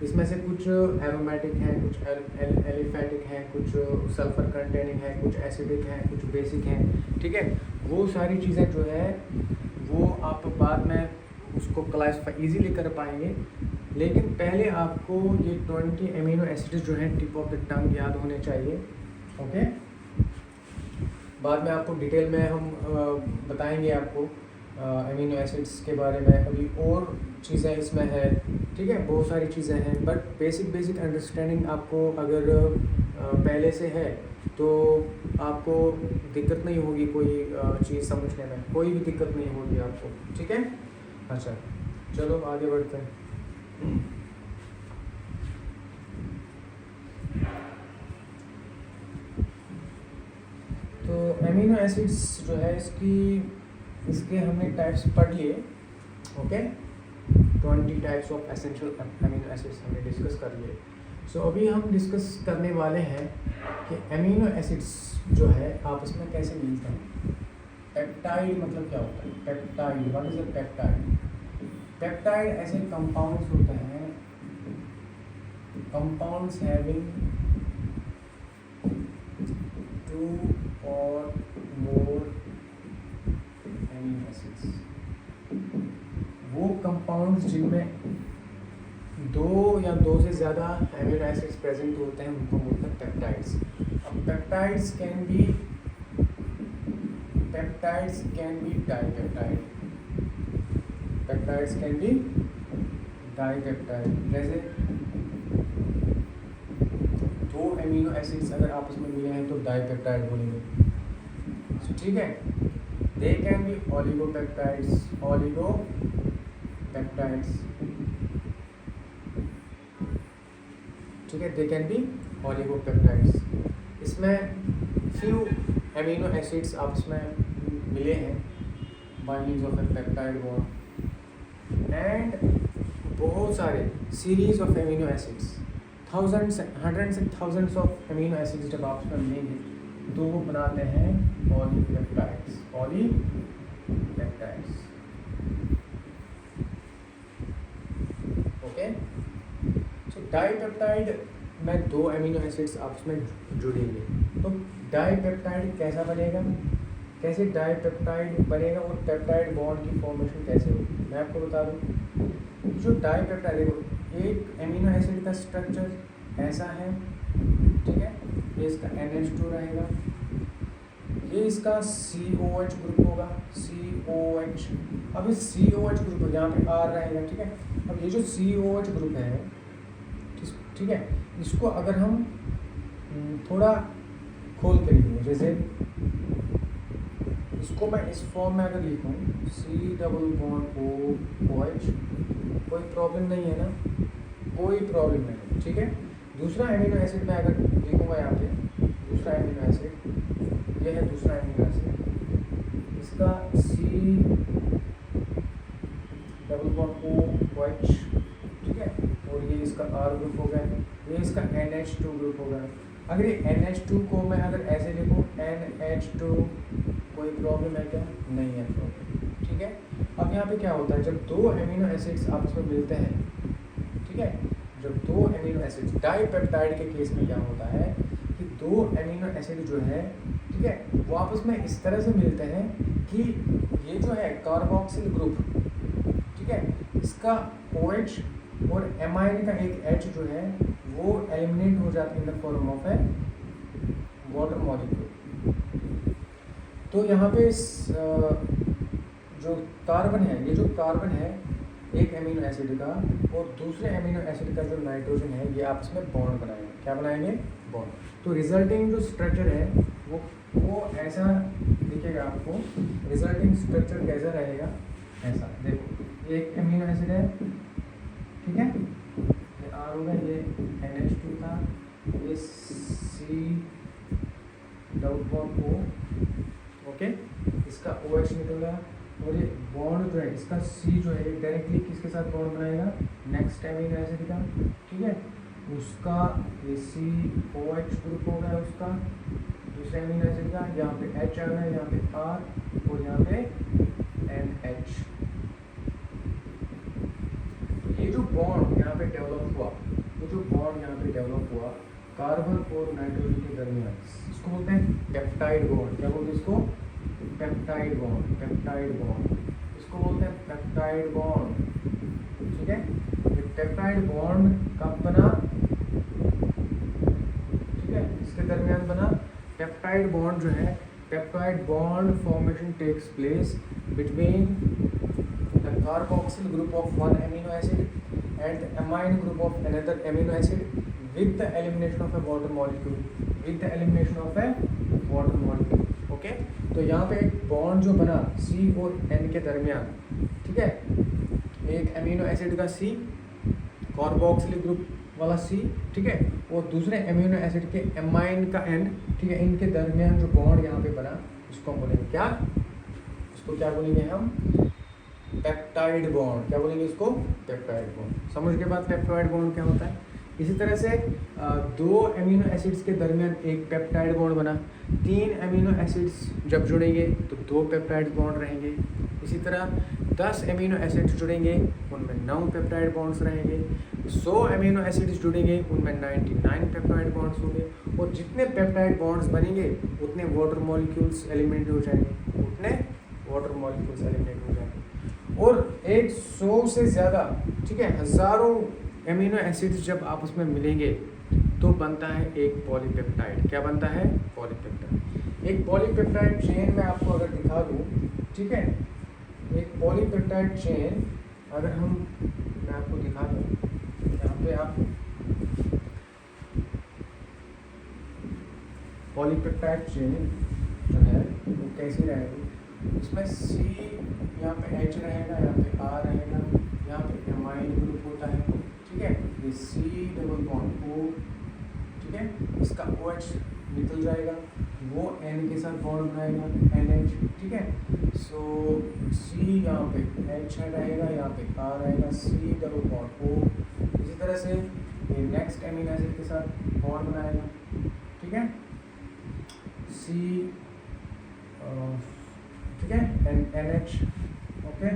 इसमें से कुछ एरोमेटिक हैं, कुछ एलिफैटिक हैं, कुछ सल्फर कंटेनिंग है, कुछ एसिडिक हैं, कुछ बेसिक हैं, ठीक है। वो सारी चीज़ें जो है वो आप बाद में उसको क्लासिफाई इजीली कर पाएंगे, लेकिन पहले आपको ये 20 अमीनो एसिड्स जो हैं टिप ऑफ द टंग याद होने चाहिए, ओके। बाद में आपको डिटेल में हम बताएंगे आपको अमीनो एसिड्स के बारे में, अभी और चीज़ें इसमें है, ठीक है, बहुत सारी चीज़ें हैं, बट बेसिक अंडरस्टैंडिंग आपको अगर पहले से है तो आपको दिक्कत नहीं होगी, कोई चीज़ समझने में कोई भी दिक्कत नहीं होगी आपको, ठीक है। अच्छा चलो आगे बढ़ते हैं। तो अमीनो एसिड्स जो है इसके हमने टाइप्स पढ़ लिए, okay. 20 types of essential amino acids हमने डिस्कस कर लिए। सो अभी हम डिस्कस करने वाले हैं कि अमीनो एसिड्स जो है आपस में कैसे मिलते हैं। पेप्टाइड मतलब क्या होता है? Peptide, what is a peptide? Peptide ऐसे कंपाउंड्स होते हैं, कंपाउंड्स हैविंग 2 और मोर अमीनो एसिड्स। वो कंपाउंड्स जिनमें 2 या 2 से ज़्यादा अमीनो एसिड्स प्रेजेंट होते हैं उनको बोलते हैं पेप्टाइड्स। अब peptides can be dipeptide, peptides can be dipeptide. जैसे 2 अमीनो एसिड्स अगर आपस में मिले हैं तो डाइपेप्टाइड बोलेंगे, ठीक है। दे कैन बी ओलिगोपेप्टाइड्स, ठीक है, दे कैन बी ओलिगोपेप्टाइड्स। इसमें फ्यू अमीनो एसिड्स आपस में मिले हैं bye means of A peptide bond, and बहुत सारे series of amino acids, thousands, hundreds and thousands of amino acids जब आपस में मिलेंगे तो वो बनाते हैं पॉलीपेप्टाइड्स। ओके। सो डाइपेप्टाइड में 2 अमीनो एसिड्स आपस में जुड़ेंगे तो डाइपेप्टाइड कैसा बनेगा, कैसे डाइपेप्टाइड बनेगा और पेप्टाइड बॉन्ड की फॉर्मेशन कैसे होगी मैं आपको बता दूं। जो डाइपेप्टाइड, देखो एक अमीनो एसिड का स्ट्रक्चर ऐसा है, ठीक है, ये इसका NH2 रहेगा, ये इसका COH ग्रुप होगा, COH। अब इस COH ग्रुप यहाँ पे R रहेगा, ठीक है। अब ये जो COH ग्रुप है, ठीक है, इसको अगर हम थोड़ा खोल के लिखेंगे, जैसे इसको मैं इस फॉर्म में अगर लिखूँ C+OH, कोई प्रॉब्लम नहीं है ना, कोई प्रॉब्लम नहीं है, ठीक है। दूसरा अमीनो एसिड में अगर लिखूँगा यहाँ पे, दूसरा अमीनो एसिड, ये है दूसरा अमीनो एसिड, इसका C+OH, ठीक है, और ये इसका R ग्रुप हो गया, ये इसका NH2 ग्रुप हो गया। अगर ये NH2 को मैं अगर ऐसे लिखूँ NH2, कोई प्रॉब्लम है क्या? नहीं है प्रॉब्लम, ठीक है। अब यहाँ पे क्या होता है, जब 2 अमीनो एसिड्स आपस में मिलते हैं, ठीक है, जब 2 अमीनो एसिड्स, डाइपेप्टाइड के केस में क्या होता है कि 2 अमीनो एसिड जो है, ठीक है, वो आपस में इस तरह से मिलते हैं कि ये जो है कार्बोक्सिल ग्रुप, ठीक है, इसका OH और एमाइन का एक H जो है वो एलिमिनेट हो जाता है in the form of A water molecule. तो यहाँ पे जो कार्बन है, ये जो कार्बन है एक अमीनो एसिड का और दूसरे अमीनो एसिड का जो नाइट्रोजन है, ये आपस में बॉन्ड बनाएंगे। क्या बनाएंगे? बॉन्ड। तो रिजल्टिंग जो स्ट्रक्चर है वो ऐसा दिखेगा आपको। रिजल्टिंग स्ट्रक्चर कैसा रहेगा? ऐसा देखो, एक अमीनो एसिड है, ठीक है, ये R होगा, ये NH2 था, ये C double bond O, okay, इसका OH निकल गया और ये बॉन्ड जो है इसका C जो है डायरेक्टली किसके साथ बॉन्ड बनाएगा? नेक्स्ट अमीनो एसिड का, ठीक है, उसका ये COH ग्रुप हो गया उसका दूसरे अमीनो एसिड का, यहाँ पे H आ गया, यहाँ पे R और यहाँ पे NH। तो ये जो बॉन्ड यहाँ पे डेवलप हुआ, ये जो बॉन्ड यहाँ पे डेवलप हुआ कार्बन और नाइट्रोजन के दरमियान, इसको बोलते हैं पेप्टाइड बॉन्ड। क्या बोलते हैं इसको? Peptide bond. पेप्टाइड बॉन्ड इसको बोलते हैं पेप्टाइड बॉन्ड, ठीक है। ये पेप्टाइड बॉन्ड कब बना? ठीक है, इसके दरमियान बना। पेप्टाइड बॉन्ड जो है, peptide bond formation takes place between the carboxyl group of one amino acid and the amine group of another amino acid with the elimination of a water molecule, with the elimination of a water molecule, okay. तो यहाँ पे एक bond जो बना C और N के दरमियान, ठीक है, एक अमीनो एसिड का C, कार्बोक्सिलिक ग्रुप वाला C, ठीक है, और दूसरे अमीनो एसिड के एमाइन का N, ठीक है, इनके दरमियान जो बॉन्ड यहाँ पे बना उसको हम बोलेंगे क्या? उसको क्या बोलेंगे हम? Peptide bond. क्या बोलेंगे इसको? Peptide bond. समझ के बाद पेप्टाइड बॉन्ड क्या होता है? इसी तरह से दो अमीनो एसिड्स के दरमियान एक पेप्टाइड बॉन्ड बना, तीन अमीनो एसिड्स जब जुड़ेंगे तो दो पेप्टाइड बॉन्ड रहेंगे। इसी तरह 10 अमीनो एसिड्स जुड़ेंगे, उनमें 9 पेप्टाइड बॉन्ड्स रहेंगे। 100 अमीनो एसिड्स जुड़ेंगे, उनमें 99 पेप्टाइड बॉन्ड्स होंगे। और जितने पेप्टाइड बॉन्ड्स बनेंगे उतने वाटर मॉलिक्यूल्स एलिमिनेट हो जाएंगे, उतने वाटर मॉलिक्यूल्स एलिमिनेट हो जाएंगे। और 100 से ज़्यादा, ठीक है, हज़ारों एमिनो एसिड्स जब आपस में मिलेंगे तो बनता है एक पॉलीपेप्टाइड। क्या बनता है? पॉलीपेप्टाइड। एक पॉलीपेप्टाइड चेन में आपको अगर दिखा दूँ, ठीक है, एक पॉलीपेप्टाइड चेन अगर मैं आपको दिखा दूँ, यहाँ पे आप पॉलीपेप्टाइड चेन जो है वो कैसी रहेगी? इसमें C, यहाँ पे H रहेगा, यहाँ पे R रहेगा, यहाँ पे एमाइन ग्रुप होता है, ठीक है, ये C डबल बॉन्ड O, ठीक है, इसका OH निकल जाएगा, वो N के साथ बॉन्ड बनाएगा NH, ठीक है। सो C यहाँ पे H रहेगा, यहाँ पे R रहेगा, C डबल बॉन्ड O। इसी तरह से ये नेक्स्ट एमिनो एसिड के साथ बॉन्ड बनाएगा, ठीक है, C, ठीक है, NH, ओके।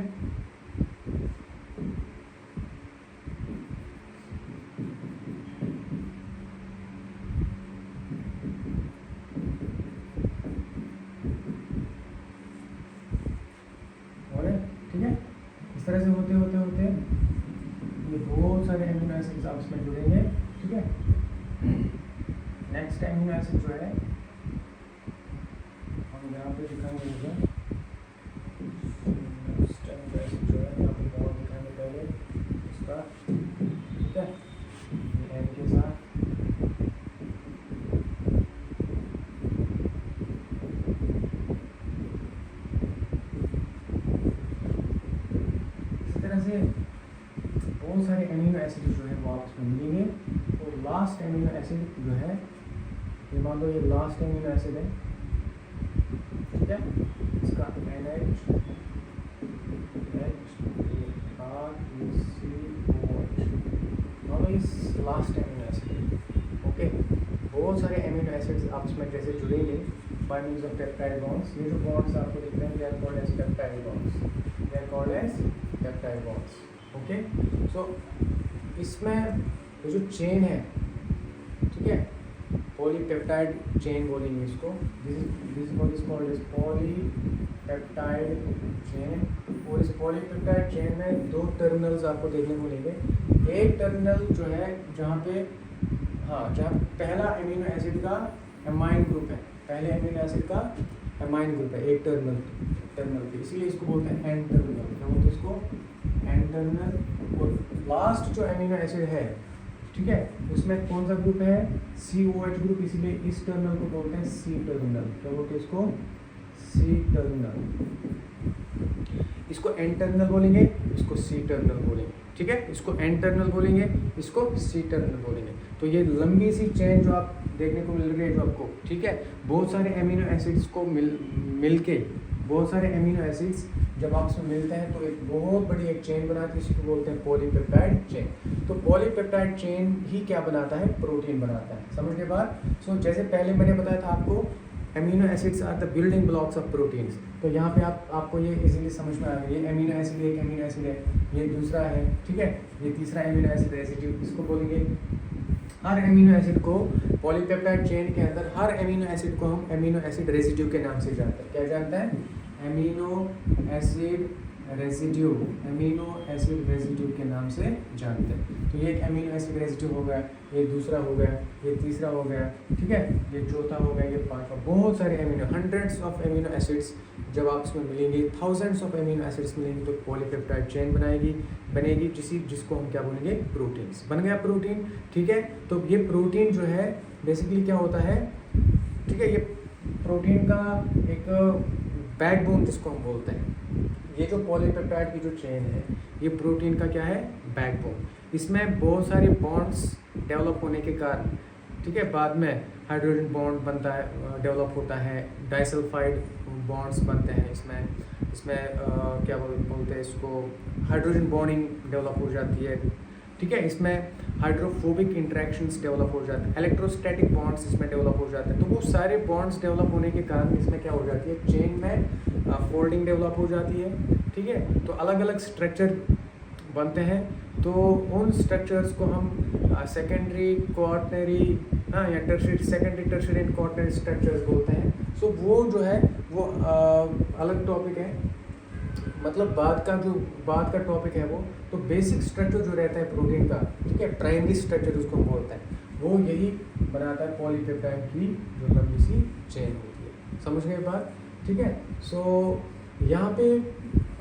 ठीक है, इस तरह से होते होते होते ये बहुत सारे एमिनो एसिड्स आपस में जुड़ेंगे, ठीक है। नेक्स्ट एमिनो एसिड जो है हम यहाँ पे दिखाएंगे, नेक्स्ट एमिनो एसिड जो है यहाँ पे बॉन्ड दिखाएंगे पहले इसका, ठीक है, ये N के साथ, बहुत सारे एमिनो एसिड जो है वो आपस में मिलेंगे। और लास्ट एमिनो एसिड जो है, ये मान लो ये लास्ट एमिनो एसिड है, ठीक है, इसका NH, R, C, OH, मान लो इस लास्ट एमिनो एसिड, ओके। बहुत सारे एमिनो एसिड्स आपस में जैसे जुड़ेंगे by means of peptide bonds. ये जो बॉन्ड्स आपको दिख रहे हैं they are called as peptide bonds, they are called as peptide bonds, okay. So इसमें ये जो चेन है, ठीक है, पॉलीपेप्टाइड चेन बोलेंगे इसको, this what is called as polypeptide chain. और इस पॉलीपेप्टाइड चेन में दो टर्मिनल्स आपको देखने को मिलेंगे। एक टर्मिनल जो है जहाँ पे, हाँ, जहाँ पहला एमिनो एसिड का एमाइन ग्रुप है, पहले एमिनो एसिड का एमाइन ग्रुप है, एक टर्मिनल पे, इसीलिए इसको बोलते हैं एन टर्मिनल। क्या बोलते हैं इसको? N terminal. और लास्ट जो अमीनो एसिड है, ठीक है, उसमें कौन सा ग्रुप है? COH ग्रुप, इसीलिए इस टर्मिनल को बोलते हैं सी टर्मिनल। क्या बोलते हैं इसको? C terminal. इसको एन टर्मिनल बोलेंगे, इसको सी टर्मिनल बोलेंगे, ठीक है, इसको एन टर्मिनल बोलेंगे, इसको सी टर्मिनल बोलेंगे। तो ये लंबी सी चेन जो आप देखने को मिल रही है जो आपको, ठीक है, बहुत सारे अमीनो एसिड्स को मिलके बहुत सारे अमीनो एसिड्स जब आपस में मिलते हैं तो एक बहुत बड़ी एक चेन बनाती है, इसको बोलते हैं पॉलीपेप्टाइड चेन। तो पॉलीपेप्टाइड चेन ही क्या बनाता है? प्रोटीन बनाता है। समझ के बाद? सो जैसे पहले मैंने बताया था आपको, amino acids are the building blocks of proteins. तो यहाँ पे आपको ये इजीली समझ में आ गया, ये अमीनो एसिड एक अमीनो एसिड है, ये दूसरा है, ठीक है, ये तीसरा अमीनो एसिड रेसिड्यू, इसको बोलेंगे। हर अमीनो एसिड को पॉलीपेप्टाइड चेन के अंदर हर अमीनो एसिड को हम अमीनो एसिड रेसिड्यू के नाम से जानते हैं। क्या जानते हैं? Amino acid residue, amino acid residue के नाम से जानते हैं। तो ये एक अमीनो एसिड रेसिड्यू हो गया, ये दूसरा हो गया, ये तीसरा हो गया, ठीक है, ये चौथा हो गया, ये पांचवा। बहुत सारे amino, hundreds of amino acids जब आपस में मिलेंगे, थाउजेंड्स ऑफ अमीनो एसिड्स मिलेंगे तो पॉलीपेप्टाइड चेन बनेगी जिसको हम क्या बोलेंगे? प्रोटीन्स। बन गया प्रोटीन, ठीक है। तो ये प्रोटीन जो है बेसिकली क्या होता है, ठीक है, ये प्रोटीन का एक बैकबोन जिसको हम बोलते हैं। ये जो पॉलीपेप्टाइड की जो चेन है, ये प्रोटीन का क्या है? बैकबोन। इसमें बहुत सारे बॉन्ड्स डेवलप होने के कारण, ठीक है, बाद में हाइड्रोजन बॉन्ड बनता है, डेवलप होता है, डाइसल्फाइड बॉन्ड्स बनते हैं इसमें क्या बोलते हैं इसको? हाइड्रोजन बॉन्डिंग डेवलप हो जाती है, ठीक है, इसमें हाइड्रोफोबिक इंटरेक्शंस डेवलप हो जाते हैं, इलेक्ट्रोस्टैटिक बॉन्ड्स इसमें डेवलप हो जाते हैं। तो वो सारे बॉन्ड्स डेवलप होने के कारण इसमें क्या हो जाती है? चेन में फोल्डिंग डेवलप हो जाती है, ठीक है। तो अलग अलग स्ट्रक्चर बनते हैं, तो उन स्ट्रक्चर्स को हम सेकेंडरी क्वार्टनरी या tertiary, secondary tertiary and quaternary structures बोलते हैं। सो वो जो है वो अलग टॉपिक है, मतलब बाद का टॉपिक है वो। तो बेसिक स्ट्रक्चर जो रहता है प्रोटीन का, ठीक है, प्राइमरी स्ट्रक्चर उसको हम बोलते हैं, वो यही बनाता है पॉलीपेप्टाइड की जो लंबी सी चेन होती है। समझ गए बात? ठीक है। सो यहाँ पे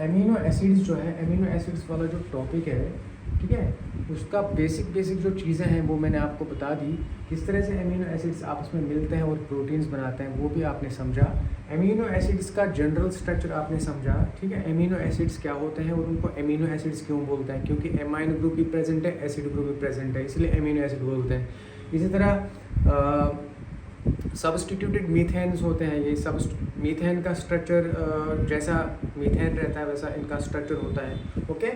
अमीनो एसिड्स जो है, अमीनो एसिड्स वाला जो टॉपिक है, ठीक है, उसका बेसिक जो चीज़ें हैं वो मैंने आपको बता दी। किस तरह से अमीनो एसिड्स आपस में मिलते हैं और प्रोटीन्स बनाते हैं वो भी आपने समझा। अमीनो एसिड्स का जनरल स्ट्रक्चर आपने समझा, ठीक है। अमीनो एसिड्स क्या होते हैं और उनको अमीनो एसिड्स क्यों बोलते हैं? क्योंकि एमाइन ग्रुप भी प्रेजेंट है, एसिड ग्रुप भी प्रेजेंट है, इसलिए अमीनो एसिड बोलते हैं। इसी तरह सब्स्टिट्यूटेड मीथेन्स होते हैं। ये मीथेन का स्ट्रक्चर जैसा मीथेन रहता है वैसा इनका स्ट्रक्चर होता है, ओके।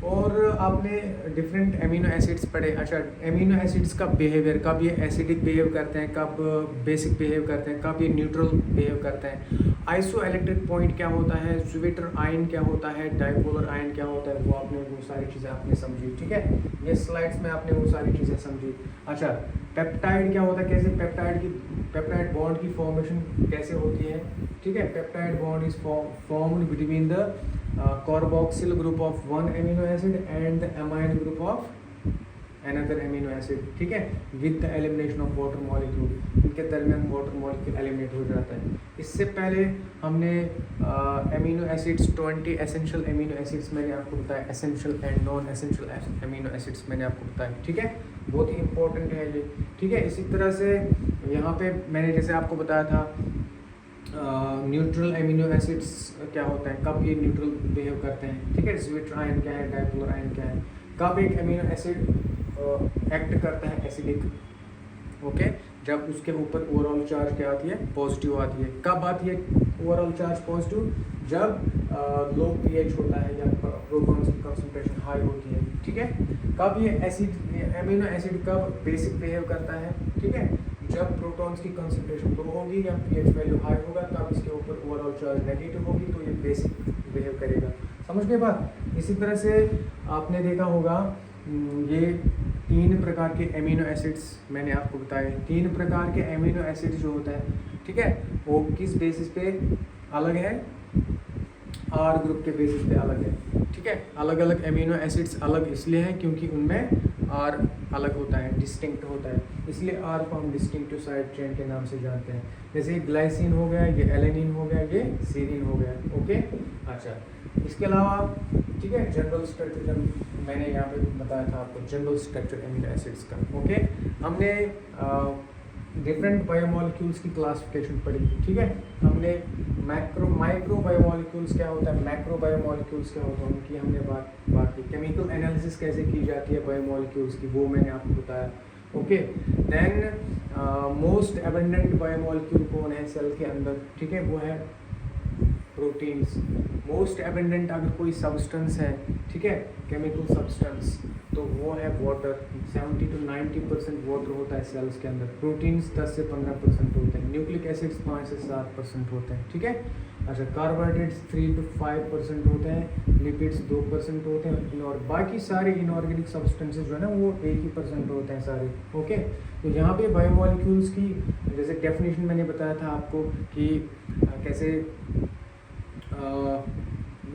और आपने डिफरेंट अमीनो एसिड्स पढ़े। अच्छा, अमीनो एसिड्स का बिहेवियर, कब ये एसिडिक बिहेव करते हैं, कब बेसिक बिहेव करते हैं, कब ये न्यूट्रल बिहेव करते हैं। आइसो इलेक्ट्रिक पॉइंट क्या होता है, ज्विटर आयन क्या होता है, डाइपोलर आयन क्या होता है, वो सारी चीज़ें आपने समझी, ठीक है। ये स्लाइड्स में आपने वो सारी चीज़ें समझी। अच्छा, पेप्टाइड क्या होता है, कैसे पेप्टाइड बॉन्ड की फॉर्मेशन कैसे होती है, ठीक है। Peptide bond is formed between the carboxyl group of one amino acid and the amine group of another amino acid, ठीक है, with the elimination of water molecule. इनके दरमियान वाटर मॉलिक्यूल एलिमिनेट हो जाता है। इससे पहले हमने amino acids 20 essential amino acids मैंने आपको बताया, essential and non essential amino acids मैंने आपको बताया, ठीक है। बहुत ही इंपॉर्टेंट है ये, ठीक है। इसी तरह से यहाँ पे मैंने जैसे आपको बताया था न्यूट्रल अमीनो एसिड्स क्या होता है, कब ये न्यूट्रल बिहेव करते हैं, ठीक है। ज्विटर आयन क्या है, डाइपोलर आयन क्या है, कब एक अमीनो एसिड एक्ट करता है एसिडिक, ओके, जब उसके ऊपर ओवरऑल चार्ज क्या आती है, पॉजिटिव आती है। कब आती है ओवरऑल चार्ज पॉजिटिव? जब लो पीएच होता है या प्रोटॉन्स की कंसंट्रेशन हाई होती है, ठीक है। कब ये अमीनो एसिड कब बेसिक बिहेव करता है, ठीक है, जब प्रोटॉन्स की कंसंट्रेशन लो होगी या पीएच वैल्यू हाई होगा, तब इसके ऊपर ओवरऑल चार्ज नेगेटिव होगी, तो ये बेसिक बिहेव करेगा। समझ गए बात? इसी तरह से आपने देखा होगा ये 3 प्रकार के अमीनो एसिड्स मैंने आपको बताए। 3 प्रकार के अमीनो एसिड्स जो होता है, ठीक है, वो किस बेसिस पे अलग है? आर ग्रुप के बेसिस पे अलग है, ठीक है। अलग अलग अमीनो एसिड्स अलग इसलिए हैं क्योंकि उनमें आर अलग होता है, डिस्टिंक्ट होता है, इसलिए आर को हम डिस्टिंक्टिव साइड चेन के नाम से जानते हैं। जैसे ये ग्लाइसिन हो गया, ये एलेनिन हो गया, ये सीरिन हो गया। ओके, अच्छा, इसके अलावा ठीक है, जनरल स्ट्रक्चर जब मैंने यहाँ पे बताया था आपको जनरल स्ट्रक्चर एमिनो एसिड्स का। ओके, हमने डिफरेंट बायोमोलिक्यूल्स की क्लासिफिकेशन पढ़ी, ठीक है। हमने माइक्रो बायोमोलिक्यूल्स क्या होता है, मैक्रो बायोमोलिक्यूल्स क्या होता है, उनकी हमने बात की। केमिकल एनालिसिस कैसे की जाती है बायोमोलिक्यूल्स की, वो मैंने आपको बताया। Okay, then most abundant biomolecule कौन है सेल के अंदर, ठीक है, वो है प्रोटीन्स। मोस्ट एबंडेंट अगर कोई सब्सटेंस है, ठीक है, केमिकल सब्सटेंस, तो वो है वाटर। 70 to 90% वाटर होता है सेल्स के अंदर। प्रोटीन्स 10 से 15% होते हैं। न्यूक्लिक एसिड्स 5 से 7% होते हैं, ठीक है। अच्छा, कार्बोहाइड्रेट्स 3 to 5% होते हैं, लिपिड्स 2% होते हैं, और बाकी सारे इनऑर्गेनिक सब्सटेंसेस जो है ना वो 1% होते हैं सारे। ओके, तो यहाँ पे बायोमोलिक्यूल्स की जैसे डेफिनेशन मैंने बताया था आपको कि कैसे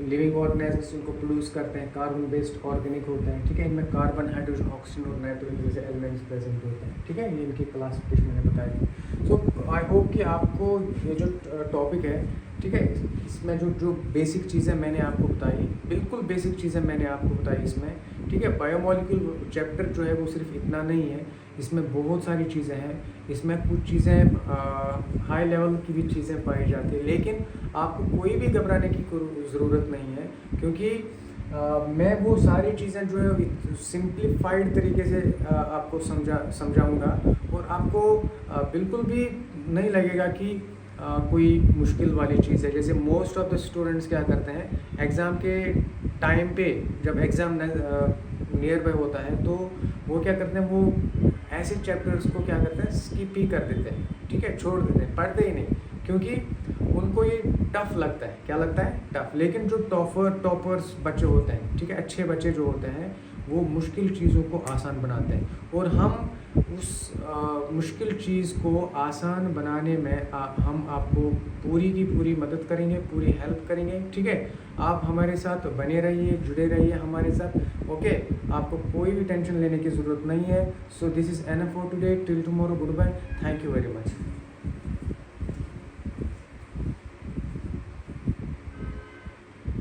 लिविंग ऑर्गेनिज्म्स इनको प्रोड्यूस करते हैं, कार्बन बेस्ड ऑर्गेनिक होते हैं, ठीक है। इनमें कार्बन, हाइड्रोजन, ऑक्सीजन और नाइट्रोजन जैसे एलिमेंट्स प्रेजेंट होते हैं, ठीक है। ये इनकी क्लासिफिकेशन मैंने बताई थी। सो आई होप कि आपको ये जो टॉपिक है, ठीक है, इसमें जो बेसिक चीज़ें मैंने आपको बताई, बिल्कुल बेसिक चीज़ें मैंने आपको बताई इसमें, ठीक है। बायोमोलिक्यूल चैप्टर जो है वो सिर्फ इतना नहीं है, इसमें बहुत सारी चीज़ें हैं। इसमें कुछ चीज़ें हाई लेवल की भी चीज़ें पाई जाती है, लेकिन आपको कोई भी घबराने की ज़रूरत नहीं है, क्योंकि मैं वो सारी चीज़ें जो है सिंप्लीफाइड तरीके से आपको समझाऊंगा, और आपको बिल्कुल भी नहीं लगेगा कि कोई मुश्किल वाली चीज़ है। जैसे मोस्ट ऑफ द स्टूडेंट्स क्या करते हैं, एग्ज़ाम के टाइम पे जब एग्ज़ाम नियर बाय होता है तो वो क्या करते हैं, वो ऐसे चैप्टर्स को क्या करते हैं, स्किप ही कर देते हैं, ठीक है, छोड़ देते हैं, पढ़ते ही नहीं, क्योंकि उनको ये टफ लगता है। क्या लगता है? टफ। लेकिन जो टॉपर्स बच्चे होते हैं, ठीक है, अच्छे बच्चे जो होते हैं, वो मुश्किल चीज़ों को आसान बनाते हैं, और हम उस मुश्किल चीज़ को आसान बनाने में हम आपको पूरी की पूरी मदद करेंगे, पूरी हेल्प करेंगे, ठीक है। आप हमारे साथ बने रहिए, जुड़े रहिए हमारे साथ। ओके, आपको कोई भी टेंशन लेने की ज़रूरत नहीं है। So this is enough for today, till tomorrow, good bye, thank you very much.